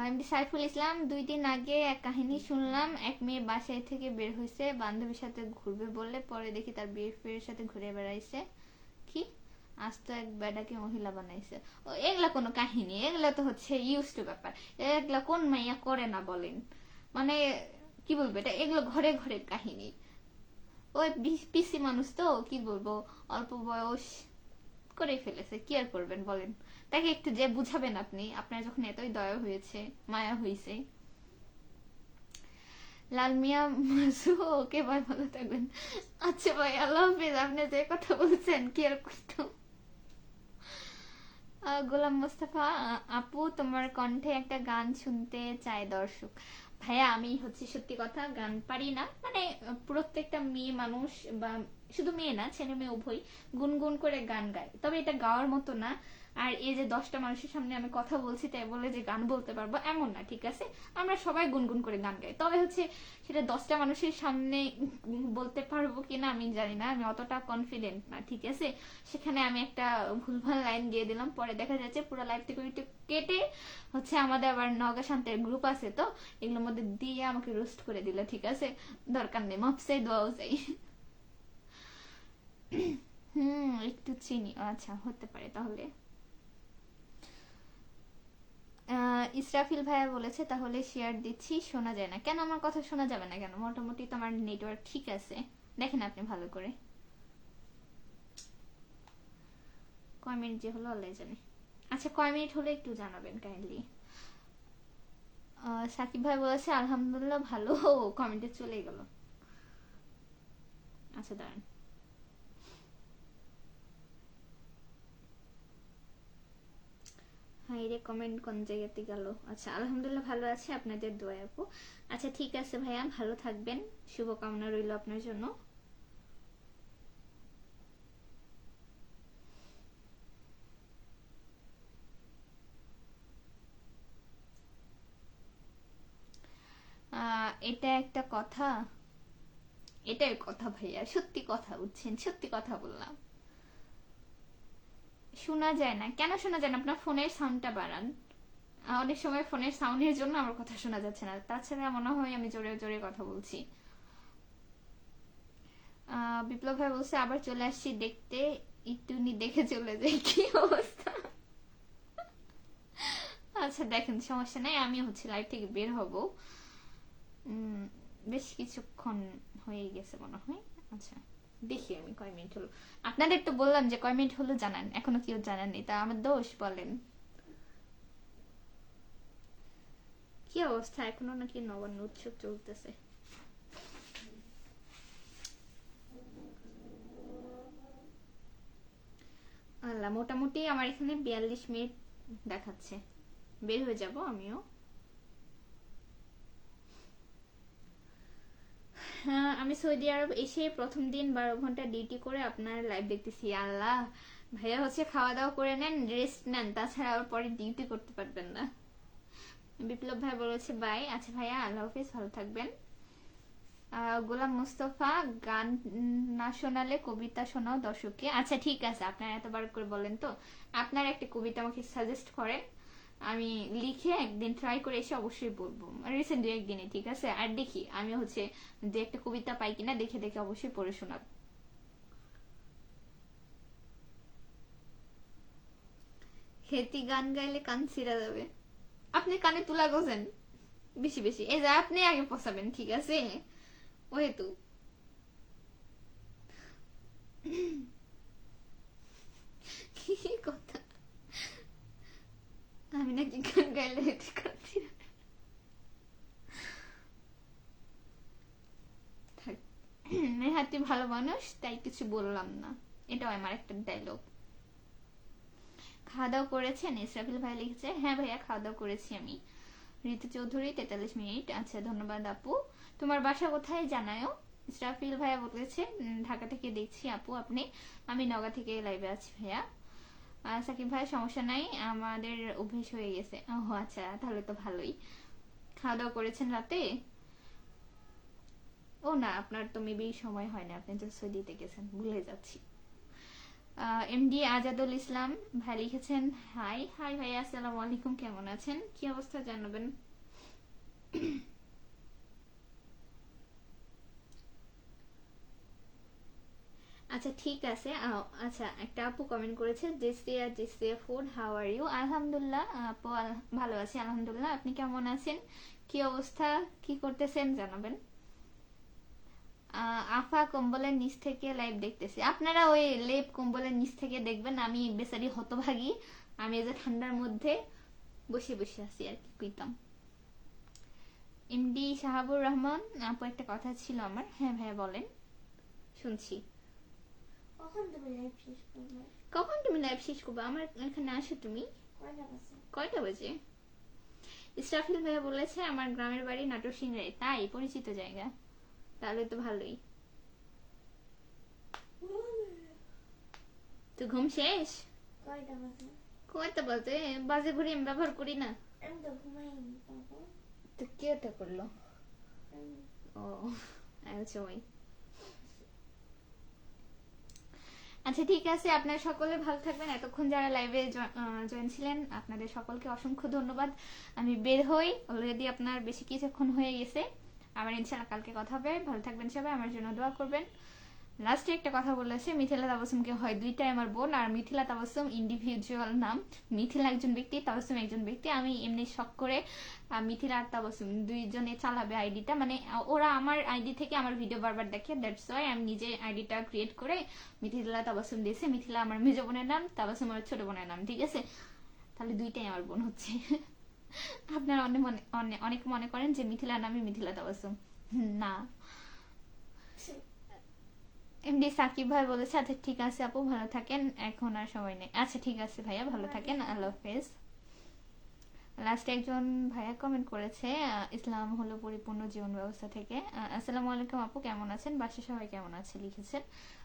এমডি সাইফুল ইসলাম, 2 দিন আগে এক কাহিনী শুনলাম, এক মেয়ে বাসায় থেকে বের হয়েছে বান্ধবীর সাথে ঘুরবে বলে, পরে দেখি তার বিএফের সাথে ঘুরে বেড়াইছে। কি, আজ তো এক বেডাকে মহিলা বানাইছে। ও এগুলা কোনো কাহিনী? এগুলা তো হচ্ছে ইউজ টু ব্যাপার। এগুলা কোন মাইয়া করে না বলেন? মানে কি বলবো এটা, এগুলো ঘরে ঘরে কাহিনী। ওই পিসি মানুষ তো, কি বলবো, অল্প বয়স করে ফেলেছে, কি আর করবেন বলেন? তাকে একটু যে বুঝাবেন আপনি, আপনার যখন এতই দয়া হয়েছে, মায়া হয়েছে। লাল মিয়া মাসু, ওকে ভাই, ভালো থাকবেন। আচ্ছা ভাই, আল্লাহ হাফিজ। আপনি যে কথা বলছেন কি আর করতাম। গোলাম মোস্তফা, আপু তোমার কণ্ঠে একটা গান শুনতে চায় দর্শক। ভাইয়া আমি হচ্ছে সত্যি কথা গান পারি না, মানে প্রত্যেকটা মেয়ে মানুষ, বা শুধু মেয়ে না, ছেলে মেয়ে উভয় গুনগুন করে গান গায়, তবে এটা গাওয়ার মতো না। আর এই যে 10টা মানুষের সামনে আমি কথা বলছি তাই বলে যে গান বলতে পারবো এমন না, ঠিক আছে? আমরা সবাই গুনগুন করে গান গাই, তবে হচ্ছে সেটা 10টা মানুষের সামনে বলতে পারবো কিনা আমি জানি না, আমি অতটা কনফিডেন্ট না, ঠিক আছে? সেখানে আমি একটা ভুলভাল লাইন দিয়ে দিলাম, পরে দেখা যাচ্ছে পুরো লাইভ থেকে একটু কেটে হচ্ছে আমাদের আবার নগা শান্তের গ্রুপ আছে তো, এগুলোর মধ্যে দিয়ে আমাকে রোস্ট করে দিল, ঠিক আছে? দরকার নেই, মাপ চাই, দোয়াও চাই। একটু চিনি, আচ্ছা হতে পারে তাহলে। ইসরাফিল ভাইয়া বলেছে তাহলে শেয়ার দিচ্ছি, শোনা যায় না কেন? আমার কথা শোনা যাবে না কেন? মোটামুটি তো আমার নেটওয়ার্ক ঠিক আছে, দেখেন আপনি ভালো করে। কয় মিনিট যে হলো আল্লাহ জানে। আচ্ছা কয় মিনিট হলে একটু জানাবেন কাইন্ডলি। সাকিব ভাই বলেছে আলহামদুলিল্লাহ ভালো, কমেন্টে চলে গেল। আচ্ছা দাঁড়ান, হ্যাঁ রে কমেন্ট কোন জায়গাতে গেল? আচ্ছা আলহামদুলিল্লাহ ভালো আছে, আপনাদের দোয়া আপু। আচ্ছা ঠিক আছে ভাইয়া, ভালো থাকবেন, শুভকামনা রইল আপনার জন্য। এটা একটা কথা? এটাই কথা ভাইয়া, সত্যি কথা, বুঝছেন? সত্যি কথা বললাম। শোনা যায় না কেন? শোনা যায় না? আপনার ফোনের সাউন্ডটা বাড়ান। অনেক সময় ফোনের সাউন্ডের জন্য আমার কথা শোনা যাচ্ছে না, তাছাড়া মনে হয় আমি জোরে জোরে কথা বলছি। বিপ্লব ভাই বলছে আবার চলে আসছি দেখতে, একটুনি দেখে চলে যাই, কি অবস্থা? আচ্ছা দেখেন, সমস্যা নাই, আমি হচ্ছে লাইভ থেকে বের হব, বেশ কিছুক্ষণ হয়ে গেছে মনে হয়। আচ্ছা দেখি আমি কয় মিনিট হলো, আপনাদের তো বললাম যে কয় মিনিট হলো জানান, এখনো কেউ জানাননি, তা আমার দোষ বলেন? কি অবস্থা, এখনো নাকি নবান্ন উৎসব চলতেছে? আল্লাহ, মোটামুটি আমার এখানে 42 মিনিট দেখাচ্ছে, বের হয়ে যাব আমিও। হ্যাঁ আমি সৌদি আরব এসে প্রথম দিন 12 ঘন্টা ডিউটি করে আপনার লাইভ দেখতেছি। আল্লাহ, ভাইয়া হচ্ছে খাওয়া দাওয়া করে নেন, রেস্ট নেন, তাছাড়া আর পরে ডিউটি করতে পারবেন না। বিপ্লব ভাই বলেছে বাই। আচ্ছা ভাইয়া, আল্লাহ হাফিজ, ভালো থাকবেন। গোলাম মুস্তফা, গান না শোনালে কবিতা শোনাও দর্শককে। আচ্ছা ঠিক আছে, আপনার এতবার করে বলেন তো, আপনার একটা কবিতা আমাকে সাজেস্ট করেন, আমি লিখে একদিন ট্রাই করে এসে অবশ্যই বলবো, রিসেন্ট 2-1 দিনে, ঠিক আছে? আর দেখি আমি হচ্ছে যে একটা কবিতা পাই কিনা, দেখে দেখে অবশ্যই পড়ে শোনাবো। হেতি গান গাইলে কান ছিঁড়া যাবে। আপনি কানে তুলা গোছেন বেশি বেশি, এই যে আপনি আগে পচাবেন, ঠিক আছে? ওহেতু কি কথা, আমি নাকি গান গাইলে হেতি কান ছিঁড়া? থাক, নেহাতি ভালো মানুষ তাই কিছু বললাম না, এটাও আমার একটা ডায়লগ। খাওয়া দাওয়া করেছেন? ইসরাফিল ভাই লিখেছে হ্যাঁ ভাইয়া খাওয়া দাওয়া করেছি আমি। ঋতু চৌধুরী 43 মিনিট, আচ্ছা ধন্যবাদ আপু। তোমার বাসা কোথায় জানাও? ইসরাফিল ভাইয়া বলেছে ঢাকা থেকে দেখছি আপু আপনি, আমি নগা থেকে লাইভে আছি ভাইয়া। সাকিব ভাই সমস্যা নাই, আমাদের অভ্যেস হয়ে গেছে। ও আচ্ছা, তাহলে তো ভালোই। খাওয়া দাওয়া করেছেন রাতে? ও না, আপনার তো মেবি সময় হয় না, আপনি তো সৌদিতে গেছেন, ভুলে যাচ্ছি। এমডি আজাদুল ইসলাম ভাই লিখেছেন হাই। হাই ভাই, আসসালামু আলাইকুম, কেমন আছেন, কি অবস্থা জানাবেন। আচ্ছা ঠিক আছে। আচ্ছা, একটা আপু কমেন্ট করেছে, জেসিয়া জেসিয়া ফুড, হাউ আর ইউ। আলহামদুলিল্লাহ আপু, ভালো আছি আলহামদুলিল্লাহ, আপনি কেমন আছেন, কি অবস্থা, কি করতেছেন জানাবেন। আফা কম্বলের নিচ থেকে লাইভ দেখতেছি, আপনারা ওই লেপ কম্বলের নিচ থেকে দেখবেন, আমি বেচারি হতভাগী, আমি এই যে ঠান্ডার মধ্যে বসে বসে আছি আর কি কইতাম। এমডি শাহাবুর রহমান আপু, একটা কথা ছিল আমার। হ্যাঁ ভাইয়া বলেন, শুনছি। কখন তুমি লাইভ শেষ করবে? কখন তুমি লাইভ শেষ করবে, আমার এখানে আসো তুমি। কয়টা বাজে? কয়টা বাজে? ইসরাফিল ভাইয়া বলেছে আমার গ্রামের বাড়ি নাটোর সিংড়ায়, তাই পরিচিত জায়গা, তাহলে তো ভালোই। তো ঘুম শেষ? কয়টা বাজে? কয়টা বাজে? বাজে ঘড়ি আমি ব্যবহার করি না। আমি তো ঘুমাইনি বাবা। তো কে ওটা করলো? ও আচ্ছা ওই। আচ্ছা ঠিক আছে, আপনারা সকলে ভালো থাকবেন। এতক্ষণ যারা লাইভে জয়েন ছিলেন আপনাদের সকলকে অসংখ্য ধন্যবাদ। আমি বের হই, অলরেডি আপনার বেশি কিছুক্ষণ হয়ে গেছে। আবার ইনশাআল্লাহ কালকে কথা হবে। ভালো থাকবেন সবাই, আমার জন্য দোয়া করবেন। লাস্টে একটা কথা বলেছে, মিথিলা তাবাসসুমকে হয় দুইটাই আমার বোন, আর মিথিলা তাবাসসুম ইন্ডিভিজুয়াল নাম। মিথিলা একজন ব্যক্তি, তাবাসসুম একজন ব্যক্তি। আমি এমনি শখ করে মিথিলা আর তাবাসসুম দুইজনে চালাবে আইডিটা, মানে ওরা আমার আইডি থেকে আমার ভিডিও বারবার দেখে, দ্যাটস ওয়াই আমি নিজে আইডিটা ক্রিয়েট করে মিথিলা তাবাসসুম দিয়েছে। মিথিলা আমার মেজ বোনের নাম, তাবাসসুম আমার ছোট বোনের নাম, ঠিক আছে? তাহলে দুইটাই আমার বোন হচ্ছে। আপনারা অনেক মনে করেন যে মিথিলা নামই মিথিলা তাবাসসুম, না। এমডি সাকিব ভাই বলেছে আচ্ছা ঠিক আছে আপু, ভালো থাকেন, এখন আর সময় নেই। আচ্ছা ঠিক আছে ভাইয়া, ভালো থাকেন, আল্লাহ হাফেজ। লাস্টে একজন ভাইয়া কমেন্ট করেছে, ইসলাম হলো পরিপূর্ণ জীবন ব্যবস্থা থেকে। আসসালামু আলাইকুম আপু, কেমন আছেন, বাসায় সবাই কেমন আছে লিখেছেন।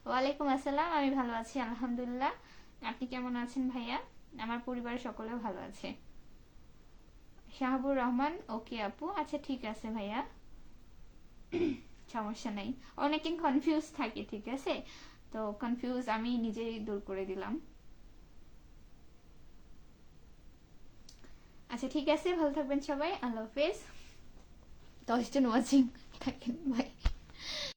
ওয়ালাইকুম আসসালাম, আমি ভালো আছি আলহামদুলিল্লাহ, আপনি কেমন আছেন ভাইয়া? আমার পরিবারের সকলেও ভালো আছে। শাহাবুর রহমান ওকে আপু, আচ্ছা ঠিক আছে ভাইয়া, সমস্যা নাই। অনেকে কনফিউজ থাকে, ঠিক আছে? তো কনফিউজ আমি নিজেই দূর করে দিলাম। আচ্ছা ঠিক আছে, ভালো থাকবেন সবাই, আল্লাহ হাফেজ। 10 জন ওয়াচিং থাকেন, বাই।